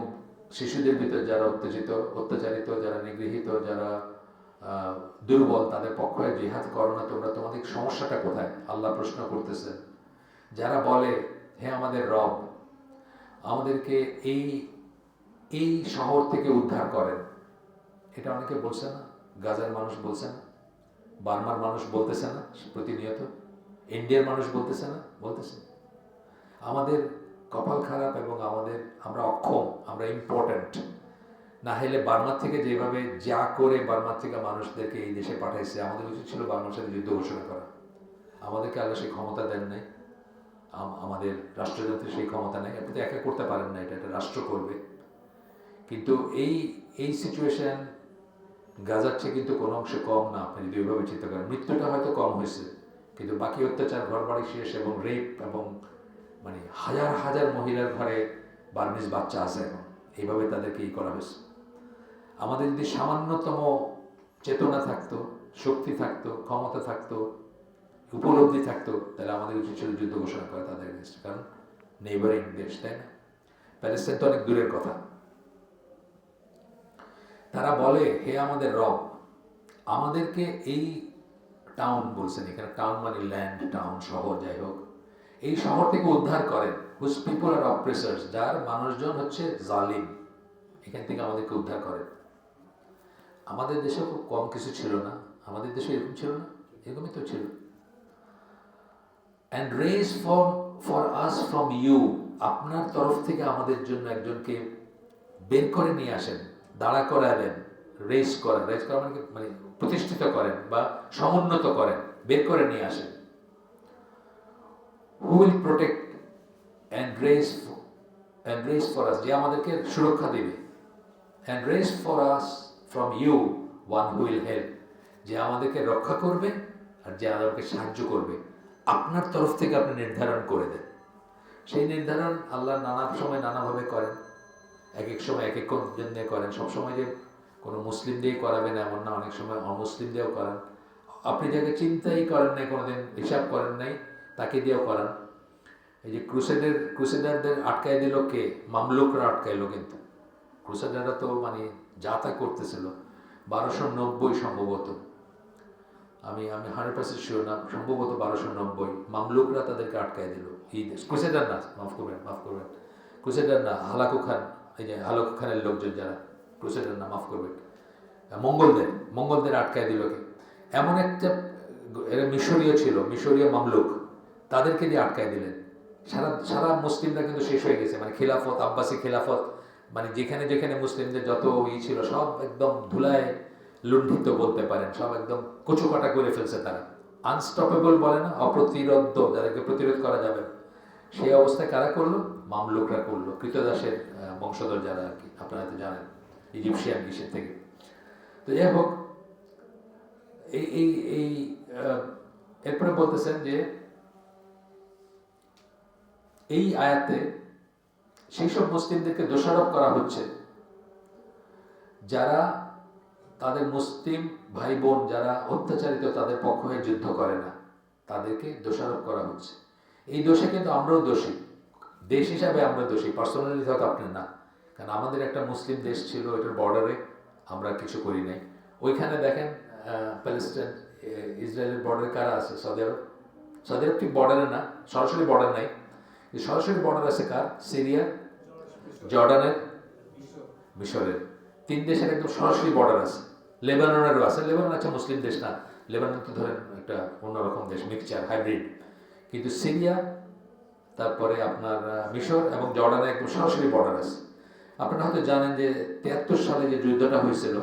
শিশুদের ভিতর যারা অত্যাচারিত, যারা নিগৃহীত, যারা দুর্বল, তাদের পক্ষে জিহাদ করো না তোমরা, তোমাদের সমস্যাটা কোথায়? আল্লাহ প্রশ্ন করতেছেন। যারা বলে হে আমাদের রব, আমাদেরকে এই শহর থেকে উদ্ধার করেন, এটা অনেকে বলছে না, গাজার মানুষ বলছে না, বার্মার মানুষ বলতেছে না প্রতিনিয়ত, ইন্ডিয়ার মানুষ বলতেছে না, বলতেছে। আমাদের কপাল খারাপ এবং আমরা অক্ষম, আমরা ইম্পর্ট্যান্ট। না হলে বার্মার থেকে যেভাবে যা করে বার্মার থেকে মানুষদেরকে এই দেশে পাঠাইছে, আমাদের উচিত ছিল বার্মার সাথে যুদ্ধ ঘোষণা করা। আমাদেরকে আল্লাহ সেই ক্ষমতা দেন নাই, আমাদের রাষ্ট্রযন্ত্রের সেই ক্ষমতা নেই। আপনি তো একা করতে পারেন না, এটা একটা রাষ্ট্র করবে। কিন্তু এই সিচুয়েশন গাজার চেয়ে কিন্তু কোনো অংশে কম না। আপনি যদি ওইভাবে চিন্তা করেন, মৃত্যুটা হয়তো কম হয়েছে, কিন্তু বাকি অত্যাচার, ঘরবাড়ি শেষ এবং রেপ এবং মানে হাজার হাজার মহিলার ঘরে বার্মিজ বাচ্চা আছে এখন, এইভাবে তাদেরকে করা হয়েছে। আমাদের যদি সামান্যতম চেতনা থাকতো, শক্তি থাকতো, ক্ষমতা থাকতো, উপলব্ধি থাকতো, তাহলে আমাদের উচিত ছিল যুদ্ধ ঘোষণা করা তাদের এগেইনস্টে। কারণ নেইবারিং দেশ, তাই না? প্যালেস্টাইন তো অনেক দূরের কথা। তারা বলে, হে আমাদের রব, আমাদেরকে এই টাউন বলছেন, এখানে টাউন মানে ল্যান্ড, টাউন শহর, যাই হোক, এই শহর থেকে উদ্ধার করেন, হুজ পিপল আর অপ্রেসার্স, যার মানুষজন হচ্ছে জালিম, এখান থেকে আমাদেরকে উদ্ধার করেন। আমাদের দেশে খুব কম কিছু ছিল না, আমাদের দেশে এরকম ছিল না, এরকমই তো ছিল। And raise for us from you, আপনার তরফ থেকে আমাদের জন্য একজনকে বের করে নিয়ে আসেন, দাঁড়া করাবেন। রেজ করা মানে প্রতিষ্ঠিত করেন বা সমুন্নত করেন, বের করে নিয়ে আসেন। Who will protect and raise for us, যে আমাদেরকে সুরক্ষা দেবে। And raise for us from you one who will help, যে আমাদেরকে রক্ষা করবে আর যে আমাদেরকে সাহায্য করবে। আপনার তরফ থেকে আপনি নির্ধারণ করে দেন। সেই নির্ধারণ আল্লাহ নানা সময় নানাভাবে করেন, এক এক সময় এক এক জন্য করেন। সবসময় যে কোনো মুসলিম দিয়েই করাবেন এমন না, অনেক সময় অমুসলিম দিয়েও করান। আপনি যাকে চিন্তাই করেন নাই, কোনোদিন হিসাব করেন নাই, তাকে দিয়েও করান। এই যে ক্রুসেডারদের আটকায় দিল কে? মামলুকরা আটকাইলো। কিন্তু ক্রুসেডাররা তো মানে যা তা করতেছিল। 1290 সম্ভবত, আমি 100% শিওর না, সম্ভবত 1290 মামলুকরা তাদেরকে আটকায় দিল। ক্রুসেডার না, মাফ করবেন, ক্রুসেডার না, হালাকু খান, এই যে হালাকু খানের লোকজন যারা, ক্রুসেডার না, মাফ করবেন, মঙ্গলদের আটকায় দিল কে? এমন একটা, এরা মিশরীয় ছিল, মিশরীয় মামলুক, তাদেরকে দিয়ে আটকায় দিলেন। সারা মুসলিমরা কিন্তু শেষ হয়ে গেছে, মানে খিলাফত, আব্বাসী খিলাফত, মানে যেখানে যেখানে মুসলিমদের যত ছিল সব একদম ধুলায় লুণ্ঠিত বলতে পারেন, সব একদম কচুকাটা করে ফেলছে তারা। আনস্টপেবল বলে না, অপ্রতিরোধ্য, যাদেরকে প্রতিরোধ করা যাবে। সেই অবস্থায় কারা করলো? মামলুকরা করলো, কৃতদাসের বংশধর যারা আর কি, আপনারা তো জানেন, ইজিপশিয়ান ইসের থেকে। তো যাই হোক, এই এরপরে বলতেছেন যে এই আয়াতে সেই সব মুসলিমদেরকে দোষারোপ করা হচ্ছে যারা তাদের মুসলিম ভাই বোন যারা অত্যাচারিত, তাদের পক্ষ হয়ে যুদ্ধ করে না, তাদেরকে দোষারোপ করা হচ্ছে। এই দোষে কিন্তু আমরাও দোষী, দেশ হিসাবে আমরা দোষী, পার্সোনালি হয়তো আপনি না। কারণ আমাদের একটা মুসলিম দেশ ছিল, এটার বর্ডারে আমরা কিছু করি নাই। ওইখানে দেখেন প্যালেস্টাইন ইসরায়েলের বর্ডারে কারা আছে? সৌদি আরব ঠিক বর্ডারে না, সরাসরি বর্ডার নাই, সরাসরি বর্ডার আছে কার? সিরিয়া, জর্ডানের, মিশরের। 3 দেশের একদম সরাসরি বর্ডার আছে। লেবাননেরও আছে, লেবানন আছে মুসলিম দেশ না, লেবানন তো ধরেন একটা অন্যরকম দেশ, মিক্সচার, হাইব্রিড। কিন্তু সিরিয়া, তারপরে আপনার মিশর এবং জর্ডানে একদম সরাসরি বর্ডার আছে। আপনারা হয়তো জানেন যে 73 সালে যে যুদ্ধটা হয়েছিল,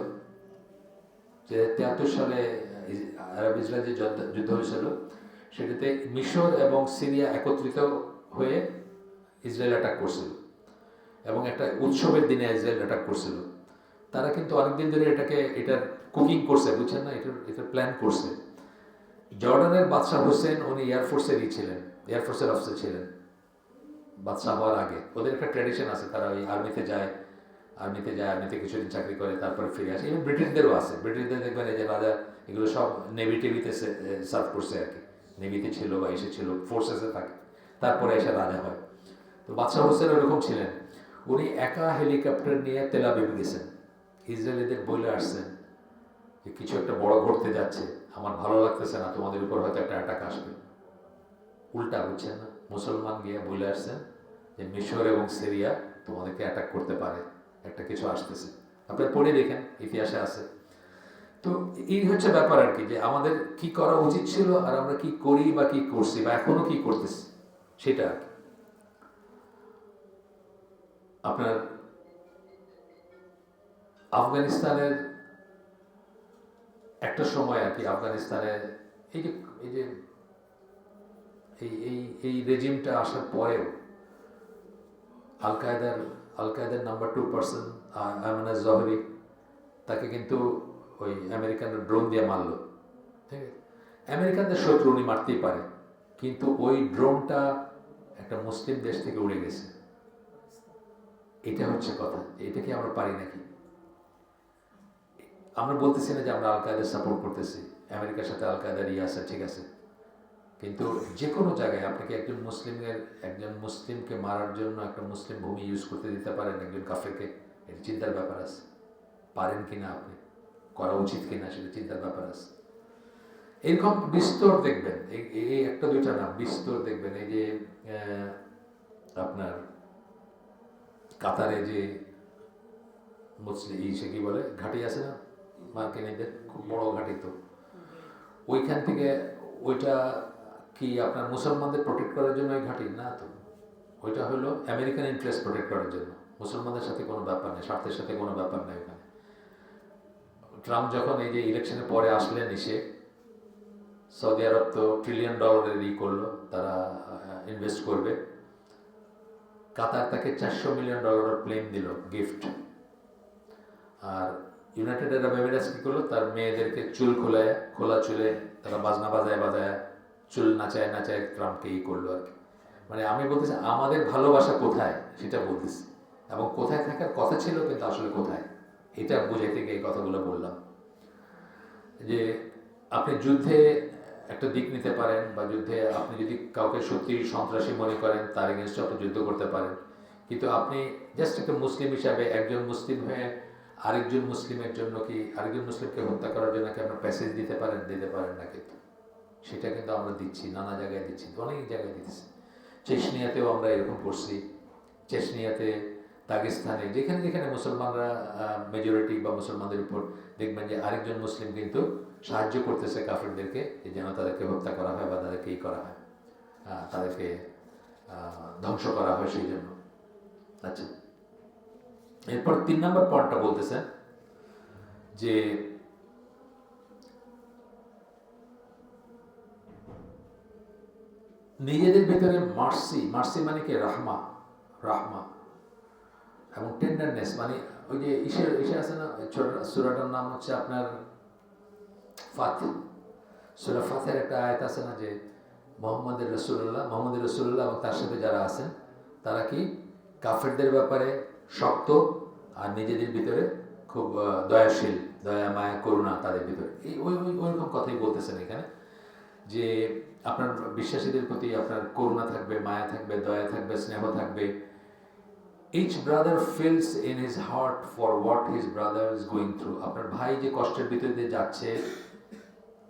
যে 73 সালে আরব ইসরায়েল যে যুদ্ধ হয়েছিল, সেটাতে মিশর এবং সিরিয়া একত্রিত হয়ে ইসরায়েল অ্যাটাক করছিল এবং একটা উৎসবের দিনে ইসরায়েল অ্যাটাক করছিল। তারা কিন্তু অনেকদিন ধরে এটার কুকিং করছে, বুঝছেন না, এটার প্ল্যান করছে। জর্ডানের বাদশাহ হোসেন, উনি এয়ারফোর্সেরই ছিলেন, এয়ারফোর্সের অফিসার ছিলেন বাদশাহ হওয়ার আগে। ওদের একটা ট্র্যাডিশন আছে, তারা ওই আর্মিতে যায়, আর্মিতে কিছুদিন চাকরি করে, তারপরে ফিরে আসে। এবং ব্রিটিশদেরও আছে, ব্রিটিশদের দেখবেন এই যে রাজা, এগুলো সব নেভি টিভিতে সার্ভ করছে আর কি, নেভিতে ছিল বা এসেছিল, ফোর্সেসে থাকে, তারপরে এসে রাজা হয়। তো বাদশাহ হোসেন ওরকম ছিলেন। উনি একা হেলিকপ্টার নিয়ে তেল আবিব গেছেন, ইসরায়েলিদের বলে আসছেন যে কিছু একটা বড় ঘটতে যাচ্ছে, আমার ভালো লাগতেছে না, তোমাদের উপর হয়তো একটা অ্যাটাক আসবে। উল্টা, বুঝছেন না, মুসলমান গিয়ে বলে আসছেন যে মিশর এবং সিরিয়া তোমাদেরকে অ্যাটাক করতে পারে, একটা কিছু আসতেছে। আপনারা পড়ে দেখেন, ইতিহাসে আছে। তো এই হচ্ছে ব্যাপার আর কি, যে আমাদের কি করা উচিত ছিল আর আমরা কি করি বা কি করছি বা এখনো কি করতেছি সেটা আর কি। আপনার আফগানিস্তানের একটা সময় আর কি, আফগানিস্তানের এই যে এই যে এই এই এই রেজিমটা আসার পরেও আল কায়দার নাম্বার 2 পার্সন আয়মান জহরি, তাকে কিন্তু ওই আমেরিকানরা ড্রোন দিয়ে মারল। ঠিক আছে, আমেরিকানদের শত্রু উনি মারতেই পারে, কিন্তু ওই ড্রোনটা একটা মুসলিম দেশ থেকে উড়ে গেছে। এটা হচ্ছে কথা, এটা কি আমরা পারি নাকি? আমরা বলতেছি না যে আমরা আল কায়দার সাপোর্ট করতেছি, আমেরিকার সাথে আল কায়দার আছে, ঠিক আছে, কিন্তু যে কোনো জায়গায় আপনাকে একজন মুসলিমকে মারার জন্য একটা মুসলিম ভূমি ইউজ করতে দিতে পারেন একজন কাফেরকে? এটা চিন্তার ব্যাপার আছে। পারেন কিনা আপনি, করা উচিত কিনা, সেটা চিন্তার ব্যাপার আছে। এরকম বিস্তর দেখবেন, এই একটা দুইটা না, বিস্তর দেখবেন। এই যে আপনার কাতারে যে মুসলিম সে কি বলে ঘাঁটি আছে না মার্কিনীদের, খুব বড় ঘাঁটি, তো ওইখান থেকে ওইটা কি আপনার মুসলমানদের প্রোটেক্ট করার জন্য ওই ঘাঁটি না, তো ওইটা হলো আমেরিকান ইন্টারেস্ট প্রোটেক্ট করার জন্য। মুসলমানদের সাথে কোনো ব্যাপার নেই, স্বার্থের সাথে কোনো ব্যাপার নেই ওখানে। ট্রাম্প যখন এই যে ইলেকশনে পরে আসলেন এসে, সৌদি আরব তো $1 ট্রিলিয়ন করলো, তারা ইনভেস্ট করবে। কাতার তাকে $400 মিলিয়ন প্লেন দিল গিফট। আর ইউনাইটেড আরব এমিরেটস কি করলো, তার মেয়েদেরকে চুল খোলা চুলে তারা বাজনা বাজায় চুল নাচায় ট্রাম্পকে করলো আর কি। মানে আমি বলতেছি আমাদের ভালোবাসা কোথায় সেটা বলতেছি, এবং কোথায় থাকার কথা ছিল কিন্তু আসলে কোথায়, এটা বুঝাইতে গিয়ে এই কথাগুলো বললাম। যে আপনি যুদ্ধে একটা দিক নিতে পারেন, বা যুদ্ধে আপনি যদি কাউকে সত্যি সন্ত্রাসী মনে করেন তার এগেনস্টে আপনি যুদ্ধ করতে পারেন, কিন্তু আপনি জাস্ট একটা মুসলিম হিসাবে একজন মুসলিম হয়ে আরেকজন মুসলিমের জন্য কি, আরেকজন মুসলিমকে হত্যা করার জন্য কি আপনার প্যাসেজ দিতে পারেন না? কিন্তু সেটা কিন্তু আমরা দিচ্ছি, নানা জায়গায় দিচ্ছি, অনেক জায়গায় দিচ্ছি। চেচনিয়াতেও আমরা এরকম করছি, চেচনিয়াতে, দাগিস্তানে, যেখানে যেখানে মুসলমানরা মেজরিটি বা মুসলমানদের উপর দেখবেন যে আরেকজন মুসলিম কিন্তু সাহায্য করতেছে কাফেরদেরকে, যেন তাদেরকে হত্যা করা হয় বা তাদেরকে করা হয়, তাদেরকে ধ্বংস করা হয় সেই জন্য। আচ্ছা, এরপর 3 নম্বর পয়েন্টটা বলতেছেন যে নিজেদের ভিতরে মার্সি মানে কি রাহমা এবং টেন্ডারনেস, মানে ওই যে ইসে আছে না, সূরাটার নাম হচ্ছে আপনার ফাত, সূরা ফাতের একটা আয়াত আছে না, যে মোহাম্মদ রসুল্লাহ এবং তার সাথে যারা আছেন তারা কি কাফেরদের ব্যাপারে শক্ত আর নিজেদের ভিতরে খুব দয়াশীল, দয়া মায়া করুণা তাদের ভিতরে, এই ওইরকম কথাই বলতেছেন এখানে, যে আপনার বিশ্বাসীদের প্রতি আপনার করুণা থাকবে, মায়া থাকবে, দয়া থাকবে, স্নেহ থাকবে। Each brother feels in his heart for what his brother is going through. আপনার ভাই যে কষ্টের ভিতর দিয়ে যাচ্ছে,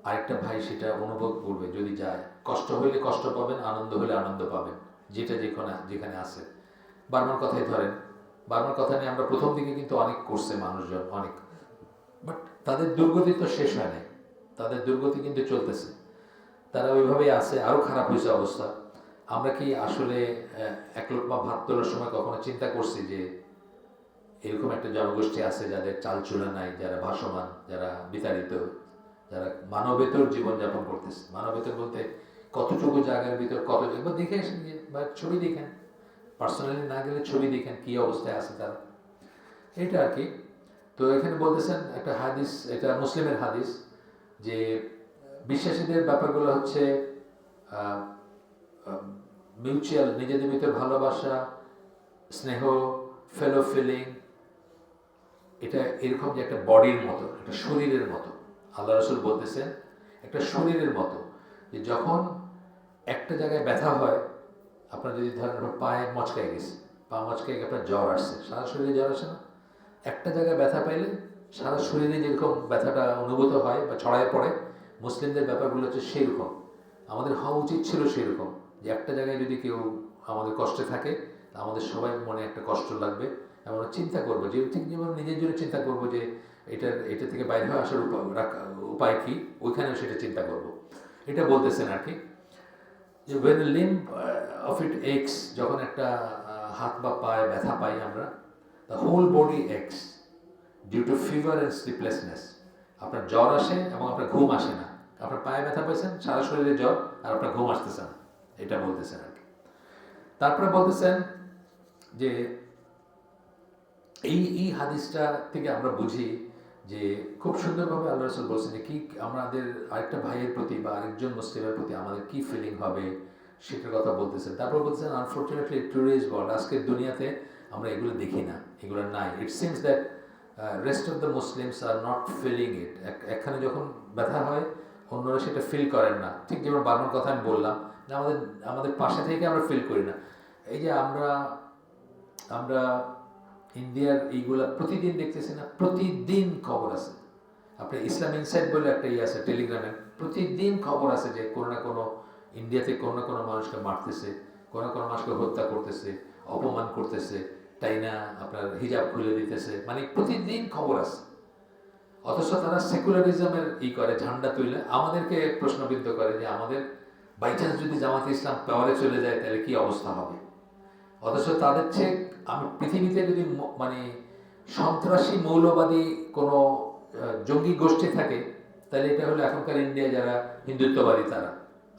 আরেকটা ভাই সেটা অনুভব করবে যদি যায়। কষ্ট হইলে কষ্ট পাবেন, আনন্দ হলে আনন্দ পাবেন, যেটা যেখানে আছে। বার্মার কথাই ধরেন, বার্মার কথা নিয়ে আমরা প্রথম দিকে কিন্তু অনেক করছে মানুষজন, অনেক, বাট তাদের দুর্গতি তো শেষ হয় নাই, তাদের দুর্গতি কিন্তু চলতেছে, তারা ওইভাবেই আছে, আরও খারাপ হয়েছে অবস্থা। আমরা কি আসলে এক লোকমা ভাত তোলার সময় কখনো চিন্তা করছি যে এরকম একটা জনগোষ্ঠী আছে যাদের চাল চুলা নাই, যারা ভাসমান, যারা বিতাড়িত, যারা মানবেতর জীবনযাপন করতেছে? মানবেতর বলতে কতটুকু জায়গার ভিতর কত, একবার দেখে আসেন বা ছবি দেখেন, পার্সোনালি না গেলে ছবি দেখেন কি অবস্থায় আছে তারা, এটা আর কি। তো এখানে বলতেছেন একটা হাদিস, এটা মুসলিমের হাদিস, যে বিশ্বাসীদের ব্যাপারগুলো হচ্ছে মিউচুয়াল, নিজেদের ভিতরে ভালোবাসা, স্নেহ, ফেলো ফিলিং, এটা এরকম যে একটা বডির মতো, একটা শরীরের মতো। আল্লাহ রসুল বলতেছেন একটা শরীরের মতো, যে যখন একটা জায়গায় ব্যথা হয়, আপনার যদি ধরেন পায়ে মচকায় গেছে, পা মচকায় আপনার জ্বর আসছে, সারা শরীরে জ্বর আসে না? একটা জায়গায় ব্যথা পাইলে সারা শরীরে যেরকম ব্যথাটা অনুভূত হয় বা ছড়ায় পড়ে, মুসলিমদের ব্যাপারগুলো হচ্ছে সেরকম। আমাদের হওয়া উচিত ছিল সেরকম, যে একটা জায়গায় যদি কেউ আমাদের কষ্টে থাকে, আমাদের সবাই মনে একটা কষ্ট লাগবে, আমরা চিন্তা করবো, যে ঠিক যেমন নিজের জন্য চিন্তা করবো যে এটা থেকে বাইরে হয়ে আসার উপায় কি, ওইখানেও সেটা চিন্তা করব। এটা বলতেছেন আর কি, যে when a limb of it aches, যখন একটা হাত বা পায়ে ব্যথা পাই আমরা, the whole body aches due to fever and sleeplessness. আপনার জ্বর আসে এবং আপনার ঘুম আসে না। আপনার পায়ে ব্যথা পাইছেন, সারা শরীরে জ্বর, আর আপনার ঘুম আসতেছে না, এটা বলতেছেন আর কি। তারপরে বলতেছেন যে এই হাদিসটা থেকে আমরা বুঝি যে খুব সুন্দরভাবে আল্লাহ রাসূল বলছেন যে কি আমাদের আরেকটা ভাইয়ের প্রতি বা আরেকজন মুসলিমের প্রতি আমাদের কি ফিলিং হবে সেটার কথা বলতেছেন। তারপর বলতেছেন আনফর্চুনেটলি টুডেজ ওয়ার্ল্ড, আজকের দুনিয়াতে আমরা এগুলো দেখি না, এগুলো নাই। It seems that rest of the Muslims are not feeling it. একখানে যখন ব্যথা হয় অন্যরা সেটা ফিল করেন না, ঠিক যেমন বার্মার কথা আমি বললাম যে আমাদের পাশে থেকে আমরা ফিল করি না। এই যে আমরা ইন্ডিয়ার এইগুলা প্রতিদিন দেখতেছি না, প্রতিদিন খবর আছে। আপনার ইসলাম ইনসাইট বলে একটা আছে টেলিগ্রামে, প্রতিদিন খবর আছে যে কোনো না কোনো ইন্ডিয়াতে কোনো না কোনো মানুষকে মারতেছে, কোনো না কোনো মানুষকে হত্যা করতেছে, অপমান করতেছে, তাই না আপনার হিজাব খুলে দিতেছে, মানে প্রতিদিন খবর আছে। অথচ তারা সেকুলারিজমের করে ঝান্ডা তুলে আমাদেরকে প্রশ্নবিদ্ধ করে যে আমাদের বাই চান্স যদি জামাতে ইসলাম পাওয়ারে চলে যায় তাহলে কি অবস্থা হবে। অথচ তাদের চেয়ে আমি পৃথিবীতে যদি মানে সন্ত্রাসী মৌলবাদী কোনো জঙ্গি গোষ্ঠী থাকে তাহলে এটা হলো এখনকার ইন্ডিয়া যারা হিন্দুত্ববাদী তারা।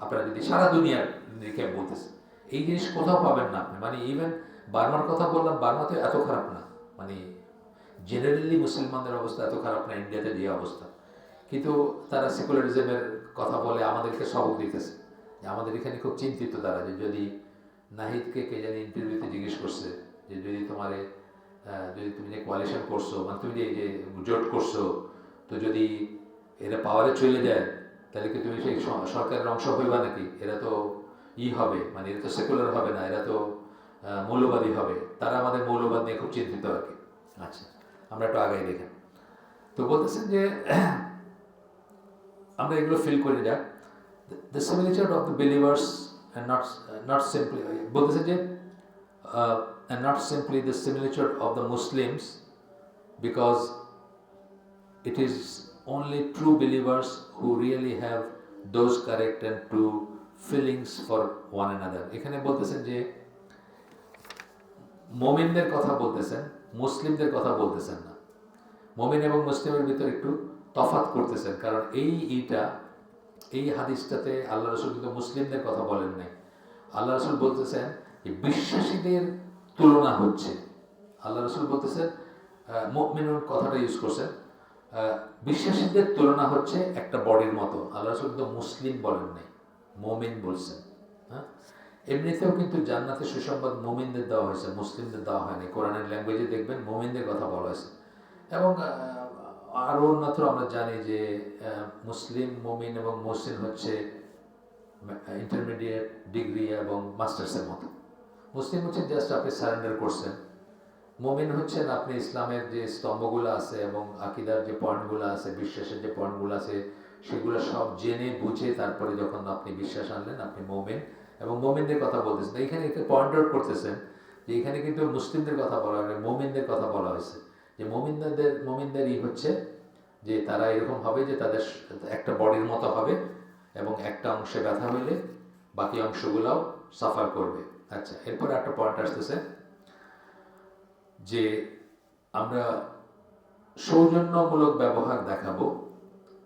আপনারা যদি সারা দুনিয়ার দিকে বলতেছে এই জিনিস কোথাও পাবেন না আপনি। মানে ইভেন বার্মার কথা বললাম, বার্মাতে এত খারাপ না, মানে জেনারেলি মুসলমানদের অবস্থা এত খারাপ না ইন্ডিয়াতে যে অবস্থা, কিন্তু তারা সেকুলারিজমের কথা বলে আমাদেরকে সবক দিতেছে। আমাদের এখানে খুব চিন্তিত তারা, যে যদি নাহিদকে কে জানি ইন্টারভিউতে জিজ্ঞেস করছে যে যদি তুমি যে কোয়ালিশন করছো, মানে তুমি যে জোট করছো, তো যদি এরা পাওয়ারে চলে যায় তাহলে কি তুমি সেই সরকারের অংশ হইবা নাকি? এরা তো হবে, মানে এরা তো সেকুলার হবে না, এরা তো মৌলবাদী হবে। তারা আমাদের মৌলবাদ নিয়ে খুব চিন্তিত আর কি। আচ্ছা, আমরা একটু আগে দেখেন। তো বলতেছেন যে আমরা এগুলো ফিল করি না, the similitude of the believers and not simply বলতেছে যে and not simply the similitude of the Muslims, because it is only true believers who really have those correct and true feelings for one another. এখানে বলতেছেন যে মুমিনদের কথা বলতেছেন, মুসলিমদের কথা বলতেছেন না। মুমিন এবং মুসলিমের ভিতরে একটু তফাৎ করতেছেন, কারণ এই হাদিসটাতে আল্লাহ রাসূল কিন্তু মুসলিমদের কথা বলেন নাই। আল্লাহ রাসূল বলতেছেন যে বিশ্বাসীদের তুলনা হচ্ছে। আল্লাহ রাসূল বলতেছেন মুমিনুন কথাটা ইউজ করছেন, বিশ্বাসীদের তুলনা হচ্ছে একটা বডির মতো। আল্লাহ রাসূল কিন্তু মুসলিম বলেন নাই, মুমিন বলছেন। হ্যাঁ, এমনিতেও কিন্তু জান্নাতে সুসংবাদ মুমিনদের দেওয়া হয়েছে, মুসলিমদের দেওয়া হয়নি। কোরআনের ল্যাঙ্গুয়েজে দেখবেন মুমিনদের কথা বলা হয়েছে। এবং আরও অন্যত্র আমরা জানি যে মুসলিম, মুমিন এবং মুহসিন হচ্ছে ইন্টারমিডিয়েট ডিগ্রি এবং মাস্টার্সের মতো। মুসলিম হচ্ছেন জাস্ট আপনি সারেন্ডার করছেন, মুমিন হচ্ছেন আপনি ইসলামের যে স্তম্ভগুলো আছে এবং আকিদার যে পয়েন্টগুলো আছে, বিশ্বাসের যে পয়েন্টগুলো আছে সেগুলো সব জেনে বুঝে তারপরে যখন আপনি বিশ্বাস আনলেন আপনি মুমিন। এবং মুমিনদের কথা বলতেছেন, এইখানে একটা পয়েন্ট আউট করতেছেন যে এখানে কিন্তু মুসলিমদের কথা বলা হয়, মুমিনদের কথা বলা হয়েছে। যে মুমিনদেরই হচ্ছে যে তারা এরকম হবে যে তাদের একটা বডির মতো হবে এবং একটা অংশে ব্যথা হইলে বাকি অংশগুলোও সাফার করবে। আচ্ছা, এরপরে একটা পয়েন্ট আসতেছে যে আমরা সৌজন্যমূলক ব্যবহার দেখাবো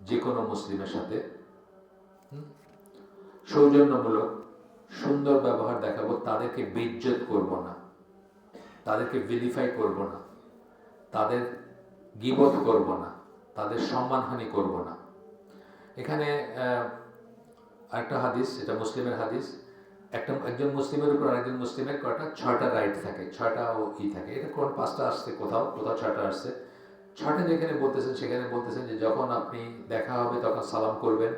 যে কোনো মুসলিমের সাথে, সৌজন্যমূলক সুন্দর ব্যবহার দেখাবো, তাদেরকে বেইজ্জত করব না, তাদেরকে ভিলিফাই করব না, তাদের গীবত করব না, তাদের সম্মানহানি করব না। এখানে আরেকটা হাদিস, এটা মুসলিমের হাদিস, একজন মুসলিমের উপর আরেকজন মুসলিমের ছয়টা রাইট থাকে, ছয়টা থাকে। এটা কোন পাঁচটা আসছে, কোথাও ছয়টা আসছে। ছয়টা যেখানে বলতেছেন সেখানে বলতেছেন যে যখন আপনি দেখা হবে তখন সালাম করবেন,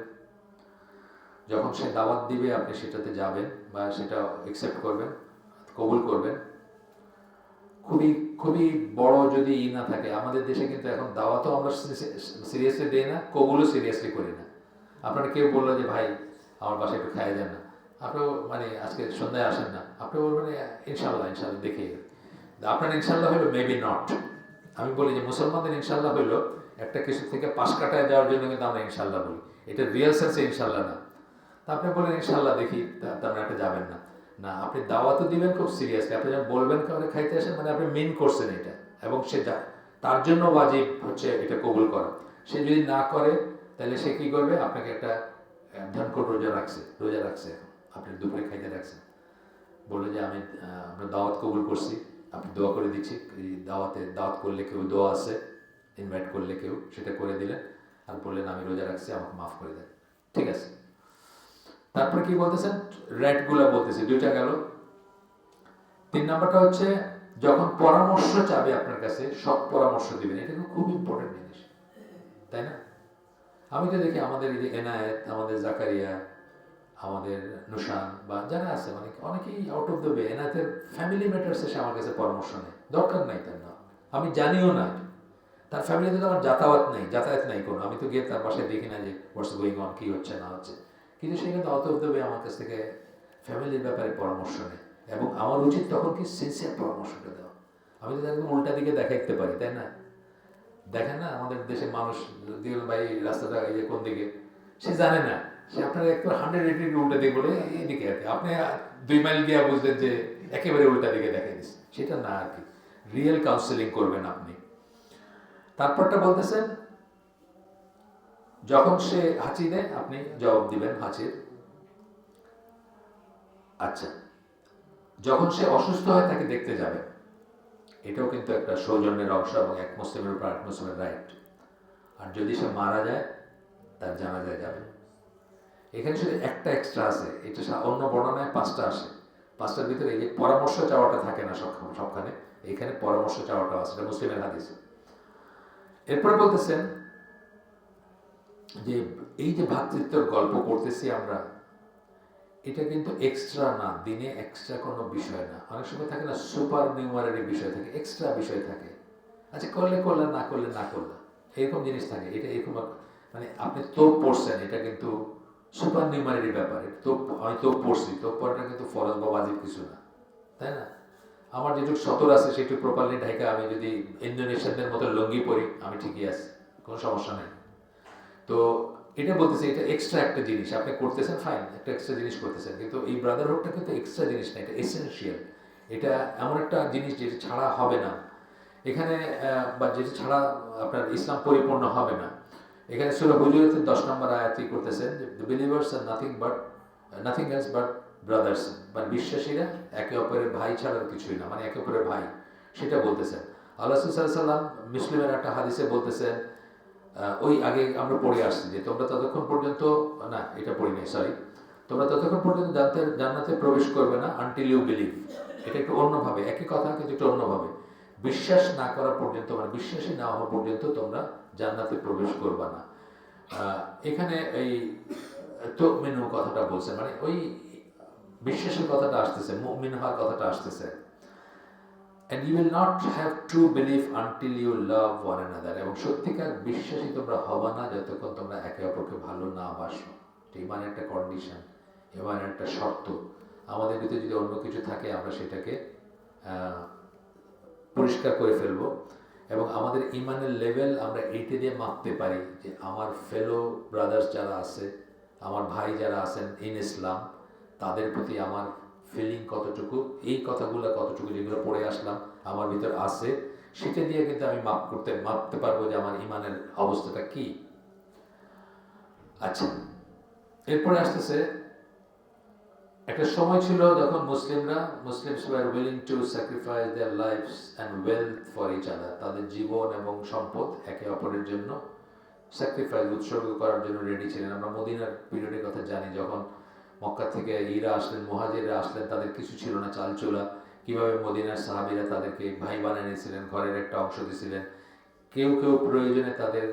যখন সে দাওয়াত দিবে আপনি সেটাতে যাবেন বা সেটা অ্যাকসেপ্ট করবেন, কবুল করবেন। খুবই খুবই বড় যদি না থাকে, আমাদের দেশে কিন্তু এখন দাওয়াতও আমরা সিরিয়াসলি দিই না, কবুলও সিরিয়াসলি করি না। আপনারা কেউ বললো যে ভাই আমার বাসায় একটু খাইয়ে দেন না, আপনিও মানে আজকে সন্ধ্যায় আসেন না, আপনি বলবেন ইনশাল্লাহ ইনশাল্লাহ দেখে। আপনার ইনশাল্লাহ হলো মেবি নট। আমি বলি যে মুসলমানদের ইনশাল্লাহ হলো একটা কিছু থেকে পাশ কাটায় যাওয়ার জন্য কিন্তু আমরা ইনশাল্লাহ বলি, এটা রিয়েল সেন্সে ইনশাল্লাহ না। তা আপনি বলেন ইনশাল্লাহ দেখি, তার আপনি যাবেন না। না, আপনি দাওয়াতও দিবেন খুব সিরিয়াসলি, আপনি যখন বলবেন কাউকে খাইতে আসেন মানে আপনি মেন করছেন এটা, এবং সে যা তার জন্য ওয়াজিব হচ্ছে এটা কবুল করা। সে যদি না করে তাহলে সে কী করবে, আপনাকে একটা ধ্যান করে রোজা রাখছে, আপনি দুপুরে খাইতে রাখছেন, বললো যে আমরা দাওয়াত কবুল করছি, আপনি দোয়া করে দিচ্ছি, এই দাওয়াত করলে কেউ দোয়া আছে, ইনভাইট করলে কেউ সেটা করে দিলেন, আর বললেন আমি রোজা রাখছি, আমাকে মাফ করে দেন, ঠিক আছে। তারপরে কি বলতেছেন, র্যাটগুলা বলতেছে, দুইটা গেল। 3 নাম্বারটা হচ্ছে যখন পরামর্শ চাবে আপনার কাছে, সব পরামর্শ দিবেন, এটা খুব ইম্পর্টেন্ট জিনিস, তাই না? আমি তো দেখি আমাদের এই যে এনায়েত, আমাদের জাকারিয়া, আমাদের নুশান বা যারা আছে মানে অনেকেই আউট অফ দ্য ওয়ে এনায়েতের ফ্যামিলি ম্যাটার্স এসে আমার কাছে পরামর্শ নেয়, দরকার নাই তার না, আমি জানিও না, তার ফ্যামিলিতে তো আমার যাতায়াত নাই কোনো, আমি তো গিয়ে তার বাসায় দেখি না যে হোয়াটস গোয়িং অন, কী হচ্ছে না হচ্ছে, কিন্তু সে কিন্তু আউট অফ দ্য ওয়ে আমার কাছ থেকে ফ্যামিলির ব্যাপারে পরামর্শ নেয়, এবং আমার উচিত তখন কি সিনসিয়ার পরামর্শটা দেওয়া। আমি তো একদম উল্টা দিকে দেখাইতে পারি, তাই না? দেখেন না আমাদের দেশের মানুষ, দিল ভাই রাস্তাটা এই যে কোন দিকে, সে জানে না, সে আপনার একটু 180 উল্টা দিকে বলে এইদিকে আর কি, আপনি 2 মাইল গিয়ে বুঝলেন যে একেবারে উল্টা দিকে দেখাই দিচ্ছে, সেটা না আর কি, রিয়েল কাউন্সেলিং করবেন আপনি। তারপরটা বলতেছেন যখন সে হাঁচি দেয় আপনি জবাব দিবেন হাঁচির। আচ্ছা, যখন সে অসুস্থ হয় তাকে দেখতে যাবে, এটাও কিন্তু একটা সৌজন্যের অংশ এবং এক মুসলিমের উপর আরেক মুসলিমের রাইট। আর যদি সে মারা যায় তার জানাজায় যাবে। এখানে শুধু একটা এক্সট্রা আছে, এটা অন্য বর্ণনায় 5টা আসে, 5টার ভিতরে এই যে পরামর্শ চাওয়াটা থাকে না সবখানে, এখানে পরামর্শ চাওয়াটা আছে, এটা মুসলিমের হাদিসে। এরপরে বলতেছেন যে এই যে ভ্রাতৃত্বের গল্প করতেছি আমরা, এটা কিন্তু এক্সট্রা না, দিনে এক্সট্রা কোনো বিষয় না, অনেক সময় থাকে না সুপার নিউমারি বিষয় থাকে, এক্সট্রা বিষয় থাকে, আচ্ছা করলে না করলে এরকম জিনিস থাকে, এটা এরকম মানে আপনি তোপ পড়ছেন, এটা কিন্তু সুপার নিউমারি ব্যাপারে, আমি তোপ পড়ছি, তোপ পড়াটা কিন্তু ফরজ বা ওয়াজিব কিছু না, তাই না? আমার যেটুকু সতর আছে সেটুকু প্রপারলি ঢাকা, আমি যদি ইন্দোনেশিয়ানদের মতো লুঙ্গি পরি আমি ঠিকই আছি, কোনো সমস্যা নেই। তো এটা বলতেছে এটা এক্সট্রা একটা জিনিস আপনি করতেছেন, ফাইন, একটা এক্সট্রা জিনিস করতেছেন, কিন্তু এই ব্রাদারহুডটা কিন্তু এক্সট্রা জিনিস না, এটা এসেনশিয়াল, এটা এমন একটা জিনিস যেটা ছাড়া হবে না এখানে, বা যেটা ছাড়া আপনার ইসলাম পরিপূর্ণ হবে না। এখানে সূরা হুজুরাতের 10 নম্বর আয়াতই করতেছেন যে the believers are nothing else but brothers, মানে বিশ্বাসীরা একে অপরের ভাই ছাড়া কিছুই না, মানে একে অপরের ভাই, সেটা বলতেছেন। আল্লাহ সাল্লাল্লাহু আলাইহি ওয়াসাল্লাম মুসলিমের একটা হাদিসে বলতেছেন, ওই আগে আমরা পড়ে আসছি যে তোমরা ততক্ষণ পর্যন্ত, না এটা পড়ি নাই, সরি, তোমরা ততক্ষণ পর্যন্ত জান্নাতে প্রবেশ করবে না আনটিল ইউ বিলিভ, এটা একটু অন্যভাবে, একই কথা কিন্তু একটু অন্যভাবে, বিশ্বাস না করা পর্যন্ত, মানে বিশ্বাসী না হওয়া পর্যন্ত তোমরা জান্নাতে প্রবেশ করবে না। এখানে এই তো মেনু কথাটা বলছে, মানে ওই বিশ্বাসের কথাটা আসতেছে, মুমিন হওয়ার কথাটা আসতেছে। And you will not have true belief until you love one another, এবং সত্যিকার বিশ্বাসী তোমরা হবা না যতক্ষণ তোমরা একে অপরকে ভালো না বাসো। ইমানের একটা কন্ডিশন, ইমানের একটা শর্ত, আমাদের ভিতরে যদি অন্য কিছু থাকে আমরা সেটাকে পরিষ্কার করে ফেলবো, এবং আমাদের ইমানের লেভেল আমরা এইটা দিয়ে মাপতে পারি যে আমার ফেলো ব্রাদার্স যারা আছে, আমার ভাই যারা আছেন ইন ইসলাম, তাদের প্রতি আমার ফিলিং কতটুকু, এই কথাগুলো কতটুকু যেগুলো পড়ে আসলাম আমার ভিতর আছে, সেটা দিয়ে কিন্তু আমি মাপতে পারবো যে আমার ইমানের অবস্থাটা কি। আচ্ছা, এরপরে আসতেছে একটা সময় ছিল যখন Muslims were willing to sacrifice their lives and wealth for each other, তাদের জীবন এবং সম্পদ একে অপরের জন্য স্যাক্রিফাইস, উৎসর্গ করার জন্য রেডি ছিলেন। আমরা মদিনার পিরিয়ডের কথা জানি, যখন মক্কা থেকে ইরা আসলেন, মুহাজিররা আসলেন, তাদের কিছু ছিল না চালচুলা, কীভাবে মদিনার সাহাবীরা তাদেরকে ভাই বানিয়ে নিয়েছিলেন, ঘরের একটা অংশ দিয়েছিলেন, কেউ প্রয়োজনে তাদের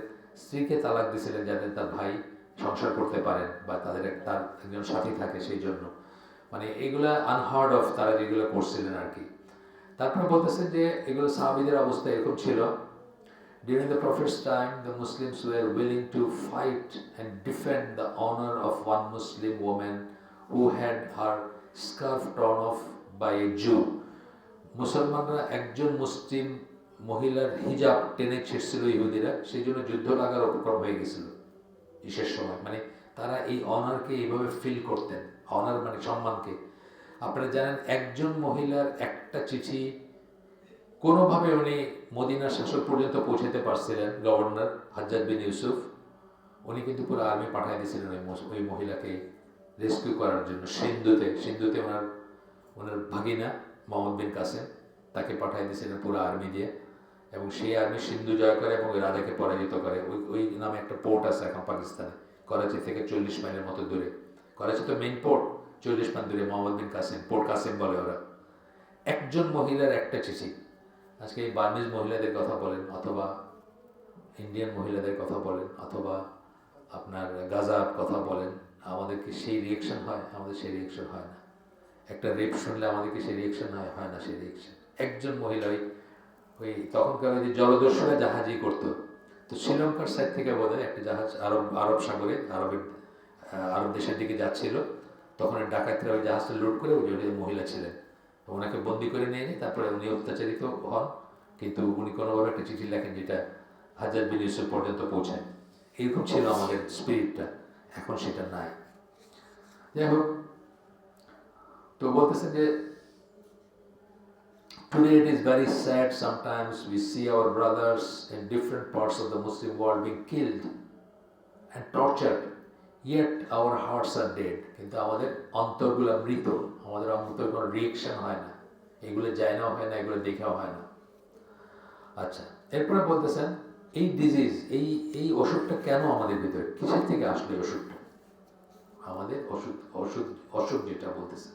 স্ত্রীকে তালাক দিয়েছিলেন যাতে তার ভাই সংসার করতে পারেন বা তার একজন সাথী থাকে সেই জন্য, মানে এগুলা আনহার্ড অফ, তারা যেগুলো করছিলেন আর কি। তারপরে বলতেছেন যে এগুলো সাহাবীদের অবস্থা এরকম ছিল। During the Prophet's time, the Muslims were willing to fight and defend the honor of one Muslim woman who had her scarf torn off by a Jew. মুসলমানরা একজন মুসলিম মহিলার হিজাব টেনে ছেড়ছিল ইহুদিরা, সেই জন্য যুদ্ধ লাগার উপক্রম হয়ে গেছিল বিশেষ সময়। মানে তারা এই অনারকে এইভাবে ফিল করতেন, অনার মানে সম্মানকে। আপনারা জানেন একজন মহিলার একটা চিঠি কোনোভাবে উনি মদিনার শাসক পর্যন্ত পৌঁছাতে পারছিলেন, গভর্নর হাজ্জাজ বিন ইউসুফ। উনি কিন্তু পুরো আর্মি পাঠিয়ে দিয়েছিলেন ওই মহিলাকে রেস্কিউ করার জন্য। সিন্ধুতে ওনার ভাগিনা মোহাম্মদ বিন কাসেম তাকে পাঠিয়ে দিয়েছিলেন পুরো আর্মি দিয়ে, এবং সেই আর্মি সিন্ধু জয় করে এবং ওই রাজাকে পরাজিত করে। ওই নামে একটা পোর্ট আছে এখন পাকিস্তানে, করাচি থেকে 40 মাইলের মতো দূরে। করাচি তো মেইন পোর্ট, 40 মাইল দূরে মোহাম্মদ বিন কাসেম, পোর্ট কাসেম বলে ওরা। একজন মহিলার একটা চিঠি। আজকে এই বার্মিজ মহিলাদের কথা বলেন, অথবা ইন্ডিয়ান মহিলাদের কথা বলেন, অথবা আপনার গাজার কথা বলেন, আমাদের কি সেই রিয়েকশন হয়? আমাদের সেই রিয়েকশন হয় না। একটা রেপ শুনলে আমাদের কি সেই রিয়েকশন হয়? হয় না সেই রিয়েকশন। একজন মহিলা ওই তখনকার ওই যে জলদস্যুরা জাহাজই করতো, তো শ্রীলঙ্কার সাইড থেকে বোধহয় একটা জাহাজ আরব সাগরে আরব দেশের দিকে যাচ্ছিল, তখন ডাকাতরা ওই জাহাজটা লোড করে ওই মহিলা ছিলেন, ওনাকে বন্দি করে নিয়ে নিই, তারপরে উনি অত্যাচারিত হন, কিন্তু উনি কোনোভাবে একটা চিঠি লেখেন যেটা হাজ্জাজ বিন ইউসুফ পর্যন্ত পৌঁছায়। এরকম ছিল আমাদের স্পিরিটটা, এখন সেটা নাই। যাই হোক, তো বলতেছেন যে today it is very sad sometimes we see our brothers in different parts of the Muslim world being killed and tortured, yet our hearts are dead. কিন্তু আমাদের অন্তরগুলো মৃত, আমাদের অন্তর কোনো রিয়েকশন হয় না, এগুলো জানাও হয় না, এগুলো দেখাও হয় না। আচ্ছা, এরপরে বলতেছেন এই ডিজিজ, এই অসুখটা কেন আমাদের ভিতরে, কিসের থেকে আসলো এই অসুখটা? আমাদের অসুখ যেটা বলতেছেন,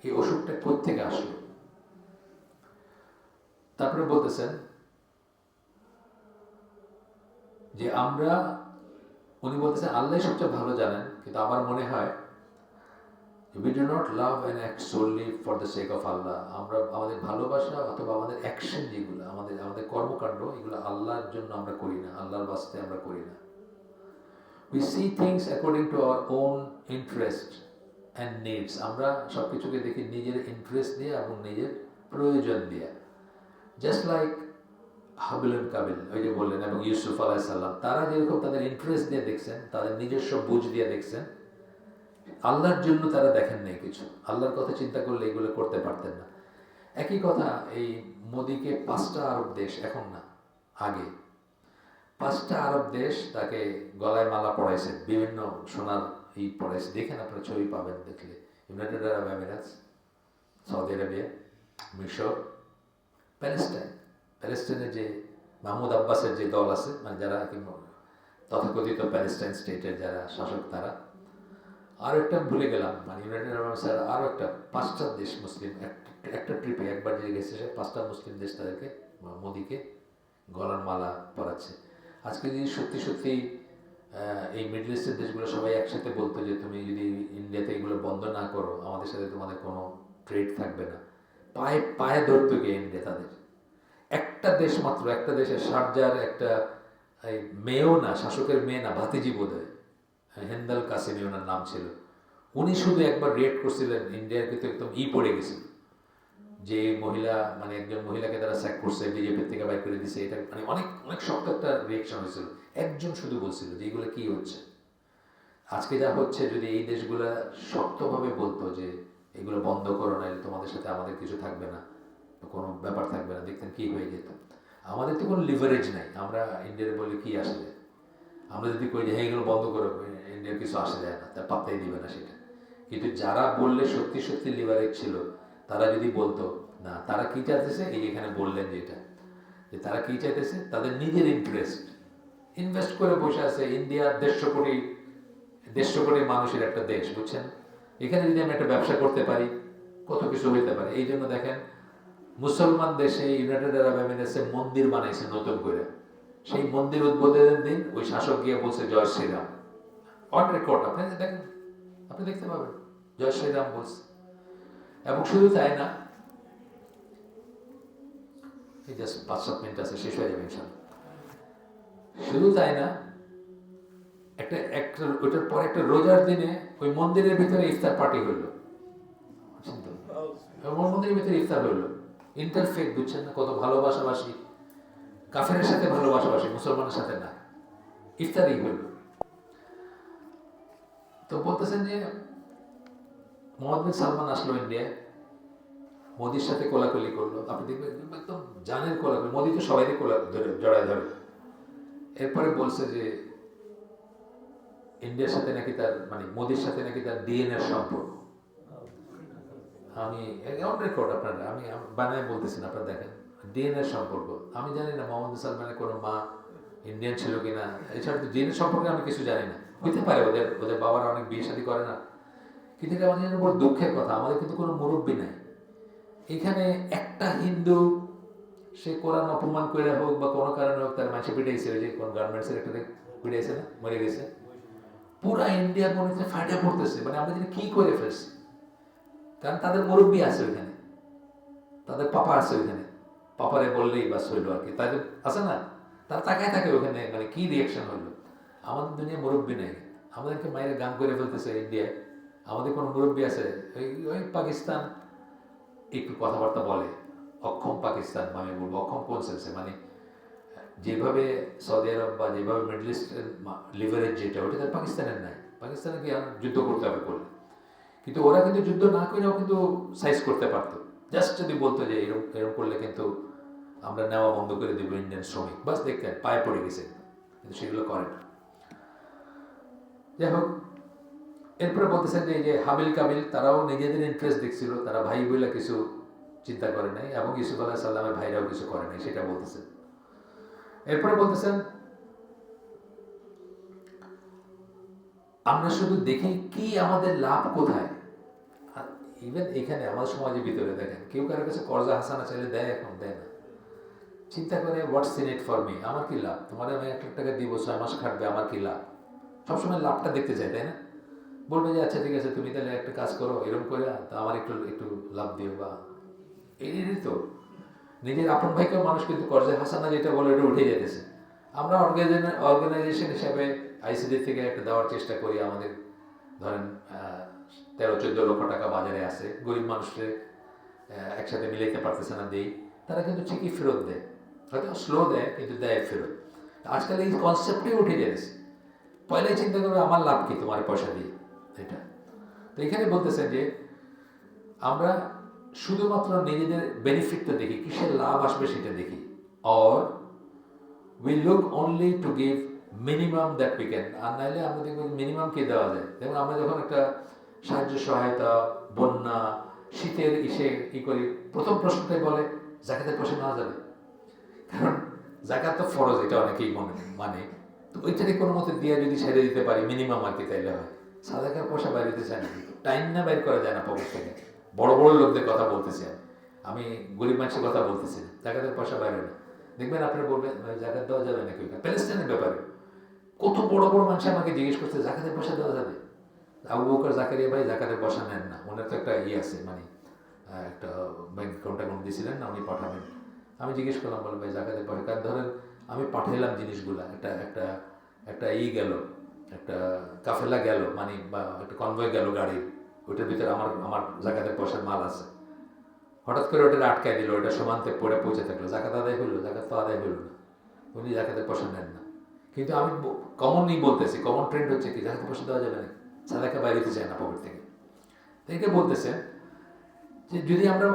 এই অসুখটা কোত্থেকে আসলো? তারপরে বলতেছেন যে উনি বলতেছেন আল্লাহ সবচেয়ে ভালো জানেন, কিন্তু আমার মনে হয় we do not love and act solely for the sake of Allah. আমরা আমাদের ভালোবাসা অথবা আমাদের অ্যাকশন যেগুলো, আমাদের কর্মকাণ্ড, এগুলো আল্লাহর জন্য আমরা করি না, আল্লাহর বাস্তে আমরা করি না। we see things according to our own interest and needs. আমরা সব কিছুকে দেখি নিজের ইন্টারেস্ট দিয়ে এবং নিজের প্রয়োজন দিয়ে। Just like Habil and Kabil, ওই যে বললেন, এবং ইউসুফ আলাইহিস সালাম, তারা যেরকম তাদের ইন্টারেস্ট দিয়ে দেখছেন, তাদের নিজস্ব বুঝ দিয়ে দেখছেন, আল্লাহর জন্য তারা দেখেন নাই কিছু। আল্লাহর কথা চিন্তা করলে এগুলো করতে পারতেন না। একই কথা এই মোদিকে 5টা আরব দেশ, এখন না আগে 5টা আরব দেশ তাকে গলায় মালা পড়াইছে, বিভিন্ন সোনার পড়াইছে। দেখেন, আপনারা ছবি পাবেন দেখলে। ইউনাইটেড আরব আমিরাতস, সৌদি আরবিয়া, মিশর, প্যালেস্টাইনের যে মাহমুদ আব্বাসের যে দল আছে, মানে যারা তথাকথিত প্যালেস্টাইন স্টেটের যারা শাসক, তারা। আরও একটা ভুলে গেলাম, মানে ইউনাইটেড আরব আমিরাতস আরও একটা 5টা দেশ মুসলিম, একটা ট্রিপে একবার যে গেছে সে 5টা মুসলিম দেশ তাদেরকে, মোদিকে গলার মালা পরাচ্ছে। আজকে যদি সত্যি এই মিডল ইস্টের দেশগুলো সবাই একসাথে বলতো যে তুমি যদি ইন্ডিয়াতে এগুলো বন্ধ না করো, আমাদের সাথে তোমাদের কোনো ট্রেড থাকবে না, পায়ে ধরতো গিয়ে ইন্ডিয়া তাদের। একটা দেশ মাত্র, একটা দেশের শারজার একটা মেয়েও না, শাসকের মেয়ে না, ভাতিজি বোধ হয়, হেন্দাল কাসেমি ওনার নাম ছিল, উনি শুধু একবার রিয়েক্ট করছিলেন, ইন্ডিয়ার কিন্তু একদম পড়ে গেছিল যে মহিলা, মানে একজন মহিলাকে তারা স্যাক করছে, বিজেপির থেকে বাইর করে দিছে, এটা মানে অনেক শক্ত একটা রিয়েকশন হয়েছিল। একজন শুধু বলছিল যে এগুলো কি হচ্ছে। আজকে যা হচ্ছে, যদি এই দেশগুলো শক্তভাবে বলতো যে এগুলো বন্ধ করো, না তোমাদের সাথে আমাদের কিছু থাকবে না, কোনো ব্যাপার থাকবে না, দেখতেন কি হয়ে যেত। আমাদের তো কোনো লিভারেজ নাই, আমরা ইন্ডিয়ার বলে কি আসে যায়। আমরা যদি কই যে হ্যাঁ এগুলো বন্ধ করো, ইন্ডিয়ার কিছু আসে যায় না, তার পাত্তাই দিবে না সেটা। কিন্তু যারা বললে সত্যি লিভারেজ ছিল, তারা যদি বলতো না তারা কি চাইতেছে, এই এখানে বললেন যেটা, যে তারা কি চাইতেছে, তাদের নিজের ইন্টারেস্ট ইনভেস্ট করে বসে আছে। ইন্ডিয়া 150 কোটি মানুষের একটা দেশ, বুঝছেন। এখানে যদি আমি একটা ব্যবসা করতে পারি, কত কিছু হইতে পারে। এই জন্য দেখেন মুসলমান দেশে ইউনাইটেড আরব আমিরাতসে মন্দির বানাইছে নতুন করে। সেই মন্দির উদ্বোধনের দিন ওই শাসক গিয়ে বলছে জয় শ্রীরাম, অন রেকর্ড, আপনি দেখেন, আপনি দেখতে পাবেন, জয় শ্রীরাম বলছে। এবং শুধু তাই না, এই জাস্ট 5-7 মিনিট আছে, শেষ হয়ে যাবে ইনশাআল্লাহ। শুধু তাই না, ওইটার পরে একটা রোজার দিনে ওই মন্দিরের ভিতরে ইফতার পার্টি হইল, মন্দিরের ভিতরে ইফতার হইল। ইন্টারফেথ, বুঝছেন না, কত ভালোবাসাবাসি, কাফেরের সাথে ভালোবাসাবাসি, মুসলমানের সাথে না। ইফতারি হইল, তো বলতেছেন যে মোহাম্মদ বিন সালমান আসলো ইন্ডিয়ায়, মোদির সাথে কোলাকুলি করলো। আপনি দেখবেন একদম জানের কোলাকুলি, মোদি তো সবাই কোলা ধরে জড়ায় ধরে। এরপরে বলছে যে ইন্ডিয়ার সাথে নাকি তার, মানে মোদির সাথে নাকি তার ডিএনএ সম্পর্ক। আমি অন রেকর্ড, আপনারা, আমি বানায় বলতেছি না, আপনারা দেখেন, ডিএনএ সম্পর্ক। আমি জানি না মোহাম্মদ সালমানের কোনো মা ইন্ডিয়ান ছিল কিনা, এছাড়া তো ডিএনএ সম্পর্কে আমি কিছু জানি না। হইতে পারে ওদের ওদের বাবারা অনেক বিয়ে শাদী করে না, কিন্তু এটা আমাদের জন্য বড় দুঃখের কথা। আমাদের কিন্তু কোনো মুরব্বী নাই এখানে। একটা হিন্দু সে কোরআন অপমান করে হোক বা কোনো কারণে হোক, তার মাঝে পিটাইছে, ওই যে কোন গার্মেন্টসের একটা পিটাইছে না, মরে গেছে, পুরা ইন্ডিয়ার মনে হচ্ছে ফাটা পড়তেছে। মানে আমরা যদি কি করে ফেলছি, কারণ তাদের মুরব্বী আছে ওইখানে, তাদের পাপা আছে ওইখানে, পাপারে বললেই বাস হইলো আর কি, তাদের আছে না, তারা তাকায় থাকে ওখানে, মানে কি রিয়াকশন হইলো। আমাদের দুনিয়া মুরব্বী নেই, আমাদেরকে মায়ের গান করে ফেলতেছে ইন্ডিয়ায়। আমাদের কোনো মুরব্বী আছে? ওই পাকিস্তান একটু কথাবার্তা বলে, অক্ষম পাকিস্তান, আমি বলবো অক্ষম কোন সেন্সে, মানে যেভাবে সৌদি আরব বা যেভাবে মিডল ইস্টের লিভারেজ যেটা, ওটা তার পাকিস্তানের নাই। পাকিস্তানে কি যুদ্ধ করতে হবে করলে, কিন্তু ওরা কিন্তু যুদ্ধ না করেও কিন্তু সাইজ করতে পারতো। জাস্ট যদি বলতো যে এরকম এরকম করলে কিন্তু আমরা নেওয়া বন্ধ করে দেবো ইন্ডিয়ান শ্রমিক, বাস দেখতেন পায়ে পড়ে গেছে, কিন্তু সেগুলো করে না। যাই হোক, এরপরে বলতেছেন যে এই যে হাবিল কাবিল, তারাও নিজেদের ইন্টারেস্ট দেখছিল, তারা ভাই বইলা কিছু চিন্তা করে নাই, এবং ইউসুফ আলাহ সাল্লামের ভাইরাও কিছু করে নাই, সেটা বলতেছেন। এরপরে বলতেছেন আমরা শুধু দেখি কি আমাদের লাভ কোথায়। ইভেন এখানে আমাদের সমাজের ভিতরে দেখেন, কেউ কারোর কাছে কর্জা হাসানা চাইলে দেয়, এখন দেয় না। চিন্তা করে হোয়াটস ইন ইট ফর মি, আমার কি লাভ, তোমার আমি 1 লাখ টাকা দিব, 6 মাস খাটবে, আমার কি লাভ। সবসময় লাভটা দেখতে চাই, তাই না? বলবে যে আচ্ছা ঠিক আছে, তুমি তাহলে একটা কাজ করো, এরকম করে তা আমার একটু একটু লাভ দিও, বা এই তো নিজের আপন ভাইকেও মানুষ কিন্তু কর্জা হাসানা যেটা বলে ওটা উঠে যেতেছে। আমরা অর্গানাইজেশন হিসাবে আইসিডি থেকে একটা দেওয়ার চেষ্টা করি, আমাদের ধরেন 13-14 লক্ষ টাকা বাজারে আছে, গরিব মানুষের একসাথে মিলাইতে পারতেছে না, দেই, তারা কিন্তু ঠিকই ফেরত দেয়, হয়তো স্লো দেয় কিন্তু দেয় ফেরত। আজকাল এই কনসেপ্টই উঠে যাচ্ছে, পয়লাই চিন্তা করবে আমার লাভ কি তোমার পয়সা দিয়ে, এটা। তো এখানে বলতেছেন যে আমরা শুধুমাত্র নিজেদের বেনিফিটটা দেখি, কিসের লাভ আসবে সেটা দেখি, or we look only to give minimum that we can. আর নাইলে আমরা দেখবো মিনিমাম কে দেওয়া যায়। যেমন আমরা যখন একটা সাহায্য সহায়তা, বন্যা, শীতের ই করি, প্রথম প্রশ্নটাই বলে জাকাতের পয়সা নেওয়া যাবে, কারণ জাকাত তো ফরজ, এটা অনেকেই মানে, তো ওইটাকে কোনো মতে দিয়ে যদি ছেড়ে দিতে পারি মিনিমাম আর কি, তাইলে হয়। সাদাকার পয়সা বাইরে দিতে চায় না, টাইম না বাইর করা যায় না পকেট থেকে। বড় বড় লোকদের কথা বলতেছি আমি, গরিব মানুষের কথা বলতেছি না। জাকাতের পয়সা বাইরে না, দেখবেন আপনারা বলবেন জাকাত দেওয়া যাবে নাকি। প্যালেস্টাইনের ব্যাপারে কত বড় বড় মানুষ আমাকে জিজ্ঞেস করছে জাকাতের পয়সা দেওয়া যাবে। আবু বকর জাকারিয়া ভাই জাকাতের পয়সা নেন না, ওনার তো একটা আছে, মানে একটা ব্যাংক অ্যাকাউন্ট দিয়েছিলেন না, উনি পাঠাবেন। আমি জিজ্ঞেস করলাম, বলে ভাই জাকাতের পয়সা, কারণ ধরেন আমি পাঠাইলাম জিনিসগুলা, একটা একটা একটা গেল, একটা কাফেলা গেল, মানে বা একটা কনভয় গেল গাড়ির, ওইটার ভিতরে আমার আমার জাকাতের পয়সার মাল আছে, হঠাৎ করে ওটা আটকায় দিল, ওটা সমান্তে পড়ে পৌঁছে থাকলো, জাকাত আদায় হইলো? জাকাত তো আদায় হইল না, উনি জাকাতের পয়সা নেন না। কিন্তু আমি কমনই বলতেছি, কমন ট্রেন্ড হচ্ছে কি জাকাতের পয়সা দেওয়া যাবে না, সাদাকে বাইরে দিতে চায় না পকেট থেকে। তো এটা বলতেছেন যে যদি আমরা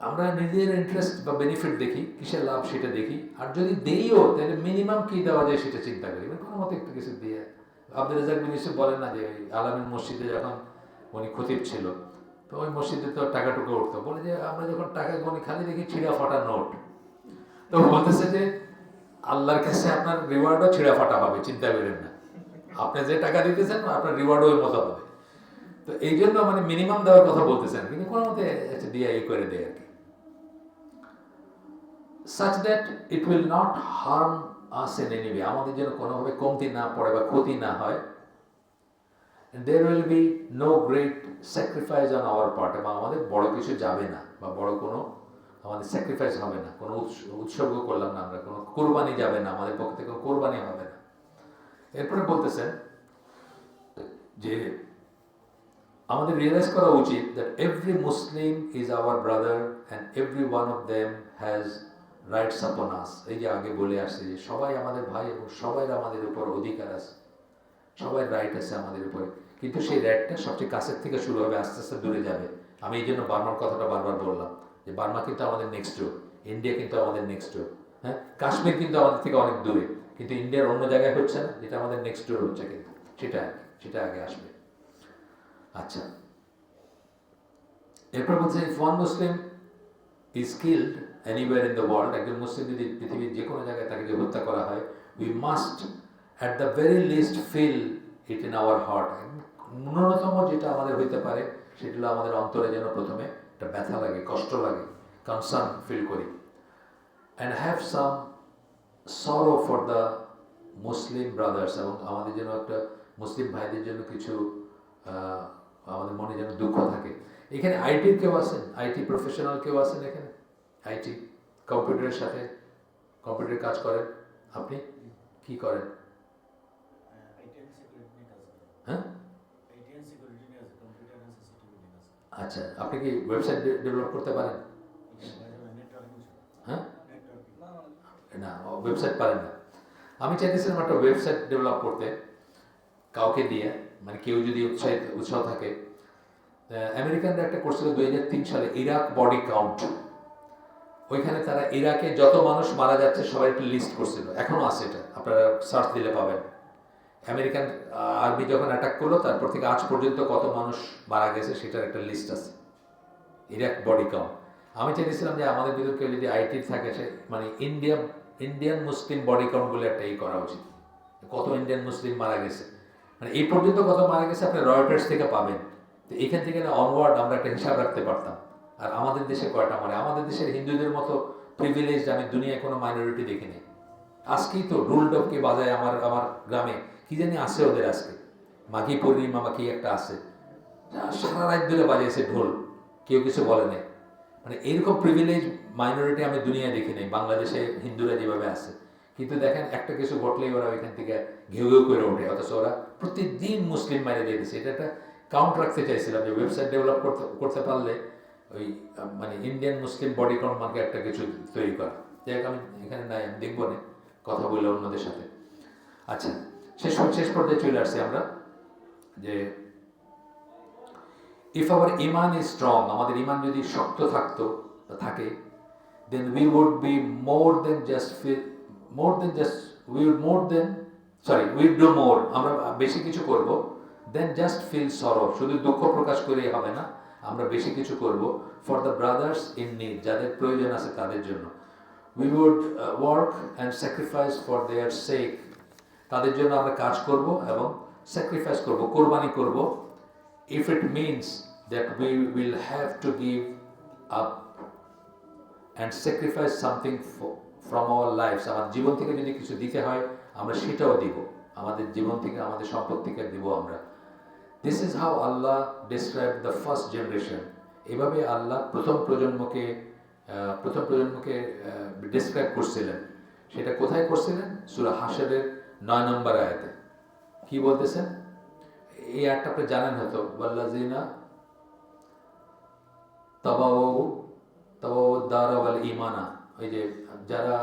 আমরা নিজের ইন্টারেস্ট বা বেনিফিট দেখি, কিসের লাভ সেটা দেখি, আর যদি দেইও তাহলে মিনিমাম কি দেওয়া যায় সেটা চিন্তা করি, কোনো মতো একটু কিছু দিয়ে। আব্দুল রাজাক বিন ইউসুফ বলেন না যে আলামিন মসজিদে যখন উনি খতিব ছিল, তো ওই মসজিদে তো টাকা টুকু উঠতো, বলে যে আমরা যখন টাকা গনি খালি দেখি ছিঁড়া ফাটা নোট। তো বলতেছে যে আল্লাহর কাছে আপনার রিওয়ার্ডও ছিঁড়া ফাটা হবে, চিন্তা করেন না, আপনি যে টাকা দিতেছেন আপনার রিওয়ার্ডও ওই মতো হবে। তো এই জন্য মানে মিনিমাম দেওয়ার কথা বলতেছেন, কিন্তু কোনো মতে দিয়ে এই করে দেয় আর কি, such that it will not harm us in any way, আমাদের যেন কোনোভাবে কমতি না পড়ে বা ক্ষতি না হয়। And there will be no great sacrifice on our part, এবং আমাদের বড় কিছু যাবে না, বা বড় কোনো আমাদের স্যাক্রিফাইস হবে না, কোনো উৎসর্গ করলাম না আমরা, কোনো কোরবানি যাবে না, আমাদের পক্ষ থেকে কোনো কোরবানি হবে না। এরপরে বলতেছেন যে আমাদের রিয়েলাইজ করা উচিত that every Muslim is our brother and every one of them has rights আপন আস। এই যে আগে বলে আসছে যে সবাই আমাদের ভাই এবং সবাই আমাদের উপর অধিকার আছে, সবাই রাইট আছে আমাদের উপরে, কিন্তু সেই রাইটটা সবচেয়ে কাছের থেকে শুরু হবে, আস্তে আস্তে দূরে যাবে। আমি এই জন্য বার্মার কথাটা বারবার বললাম যে বার্মা কিন্তু আমাদের নেক্সট ডোর, ইন্ডিয়া কিন্তু আমাদের নেক্সট ডোর, হ্যাঁ কাশ্মীর কিন্তু আমাদের থেকে অনেক দূরে, কিন্তু ইন্ডিয়ার অন্য জায়গায় হচ্ছে না, যেটা আমাদের নেক্সট ডোর হচ্ছে, কিন্তু সেটা আগে আসবে। আচ্ছা, এরপর বলছে if one Muslim is killed anywhere in the world, একজন মুসলিম যদি পৃথিবীর যে কোনো জায়গায় তাকে যদি হত্যা করা হয়, we must at the very least feel it in our heart. ন্যূনতম যেটা আমাদের হইতে পারে সেটা হলো আমাদের অন্তরে যেন প্রথমে একটা ব্যথা লাগে, কষ্ট লাগে, কনসার্ন ফিল করি। অ্যান্ড হ্যাভ সাম সরো ফর দ্য মুসলিম ব্রাদার্স, এবং আমাদের যেন একটা মুসলিম ভাইদের জন্য কিছু আমাদের মনে যেন দুঃখ থাকে। এখানে আইটির কেউ আছেন, আইটি প্রফেশনাল কেউ আছেন এখানে? আইটি কম্পিউটারের সাথে কম্পিউটারের কাজ করেন, আপনি কি করেন? হ্যাঁ, আচ্ছা, আপনি কি ওয়েবসাইট ডেভেলপ করতে পারেন? হ্যাঁ, না ওয়েবসাইট পারেন না। আমি চাইতেছিলাম একটা ওয়েবসাইট ডেভেলপ করতে কাউকে দিয়ে, মানে কেউ যদি উৎসাহ থাকে। আমেরিকানরা একটা করছিল 2003 সালে ইরাক বডি কাউন্ট, ওইখানে তারা ইরাকে যত মানুষ মারা যাচ্ছে সবাই একটা লিস্ট করছিল, এখনও আছে, এটা আপনারা সার্চ দিলে পাবেন। আমেরিকান আর্মি যখন অ্যাটাক করলো তারপর থেকে আজ পর্যন্ত কত মানুষ মারা গেছে সেটার একটা লিস্ট আছে, ইরাক বডি কাউন্ট। আমি চাইছিলাম যে আমাদের ভিতর কেউ যদি আইটি থাকে, সে মানে ইন্ডিয়ান মুসলিম বডি কাউন্ট বলে একটা করা উচিত, কত ইন্ডিয়ান মুসলিম মারা গেছে, মানে এই পর্যন্ত কত মারা গেছে আপনি রয়টার্স থেকে পাবেন। তো এখান থেকে না অনওয়ার্ড আমরা একটা হিসাব রাখতে পারতাম। আর আমাদের দেশে কয়টা মারে? আমাদের দেশের হিন্দুদের মতো প্রিভিলেজ আমি দুনিয়ায় কোনো মাইনরিটি দেখিনি। আজকেই তো রুল ডবকে বাজায় আমার গ্রামে, কি জানি আছে ওদের আজকে মাঘী পূর্ণিমা বা কি একটা আছে, সারা রাত ধরে বাজিয়েছে ঢোল, কেউ কিছু বলে নাই। মানে এরকম প্রিভিলেজ মাইনরিটি আমি দুনিয়ায় দেখি নাই, বাংলাদেশে হিন্দুরা যেভাবে আছে। কিন্তু দেখেন একটা কিছু ঘটলেই ওরা ওইখান থেকে ঘেউ ঘেউ করে ওঠে, অথচ ওরা প্রতিদিন মুসলিম মাইরে দিয়েছে। এটা একটা কাউন্ট রাখতে চাইছিলাম যে ওয়েবসাইট ডেভেলপ করতে পারলে ওই মানে ইন্ডিয়ান মুসলিম বডি কাউন্ট মার্কে একটা কিছু তৈরি করা। যাই হোক, আমি এখানে নাই, আমি দেখবো না, কথা বললে অন্যদের সাথে। আচ্ছা, শেষ পর্যায়ে চলে আসছি আমরা যে if our iman is strong, আমাদের ইমান যদি শক্ত থাকে, then we would be we'd do more, আমরা বেশি কিছু করব, দেন জাস্ট ফিল সরো, শুধু দুঃখ প্রকাশ করেই হবে না, আমরা বেশি কিছু করব for the brothers in need, যাদের প্রয়োজন আছে তাদের জন্য। We would work and sacrifice for their sake, তাদের জন্য আমরা কাজ করব এবং স্যাক্রিফাইস করব, কোরবানি করব। If it means that we will have to give up and sacrifice something from our lives, আমার জীবন থেকে যদি কিছু দিতে হয় আমরা সেটাও দিব, আমাদের জীবন থেকে আমাদের সম্পদ থেকে দিব আমরা। This is how Allah describe the first generation, এভাবে আল্লাহ প্রথম প্রজন্মকে ডিসক্রাইব করছিলেন। সেটা কোথায় করছিলেন? সূরা হাশরের 9 নম্বর আয়াতে। কি বলতেছেন? এই আয়াতটা আপনি জানেন হয়তো, ওয়াল্লাযিনা তাবাউ দারা ওয়াল ঈমানা, ওই যে যারা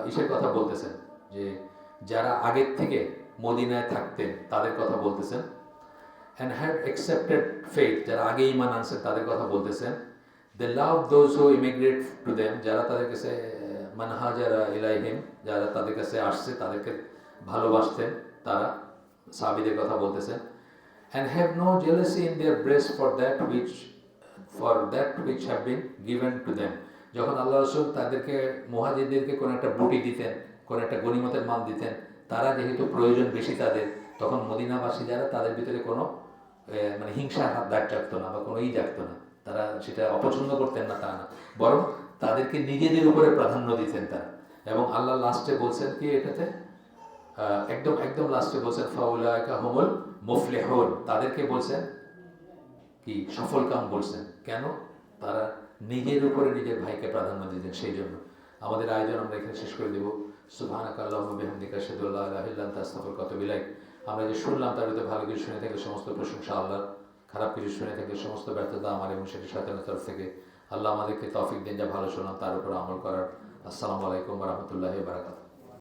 ইসের কথা বলতেছেন, যে যারা আগের থেকে মদিনায় থাকতেন তাদের কথা বলতেছেন। and had accepted faith, যারা আগে ঈমান আনছেন তাদের কথা বলতেছেন। they love those who immigrate to them, যারা তাদের কাছে মান হাজারা ইলাইহিম, যারা তাদের কাছে আসছে তাদেরকে ভালোবাসতেন, তারা সাহাবীদের কথা বলতেছেন। and have no jealousy in their breast for that which have been given to them, যখন আল্লাহ রাসূল তাদেরকে মুহাজিরদেরকে কোন একটা বুটি দিতেন, কোন একটা গনিমতের মাল দিতেন, তারা যেহেতু প্রয়োজন বেশি তাদের, তখন মদিনাবাসী যারা তাদের ভিতরে কোনো মানে হিংসার হাত দাগ জাগতো না বা কোনো জাগতো না, তারা সেটা অপছন্দ করতেন না তা না, বরং তাদেরকে নিজেদের উপরে প্রাধান্য দিতেন তারা। এবং আল্লাহ লাস্টে বলছেন কি এটাতে, একদম লাস্টে বলছেন ফাউলাইকা হুমুল মুফলিহুন, তাদেরকে বলছেন কি সফলকাম বলছেন। কেন? তারা নিজের উপরে নিজের ভাইকে প্রাধান্য দিতেন। সেই জন্য আমাদের আয়োজন আমরা এখানে শেষ করে দেব। সুবহানাকা আল্লাহুম্মা বিহামদিকা আশহাদু আল্লা ইলাহা ইল্লা আনতা আস্তাগফিরুকা ওয়া আতুবু ইলাইক। আমরা যে শুনলাম তার ভিতরে ভালো কিছু শুনে থাকলে সমস্ত প্রশংসা আল্লাহর। খারাপ কিছু শুনে থাকলে সমস্ত ব্যর্থতা আমার এবং সেটি শয়তানের তরফ থেকে। আল্লাহ আমাদেরকে তৌফিক দিন যা ভালো শোনান তার উপর আমল করার। আসসালামু আলাইকুম ওয়া রাহমাতুল্লাহি ওয়া বারাকাতুহু।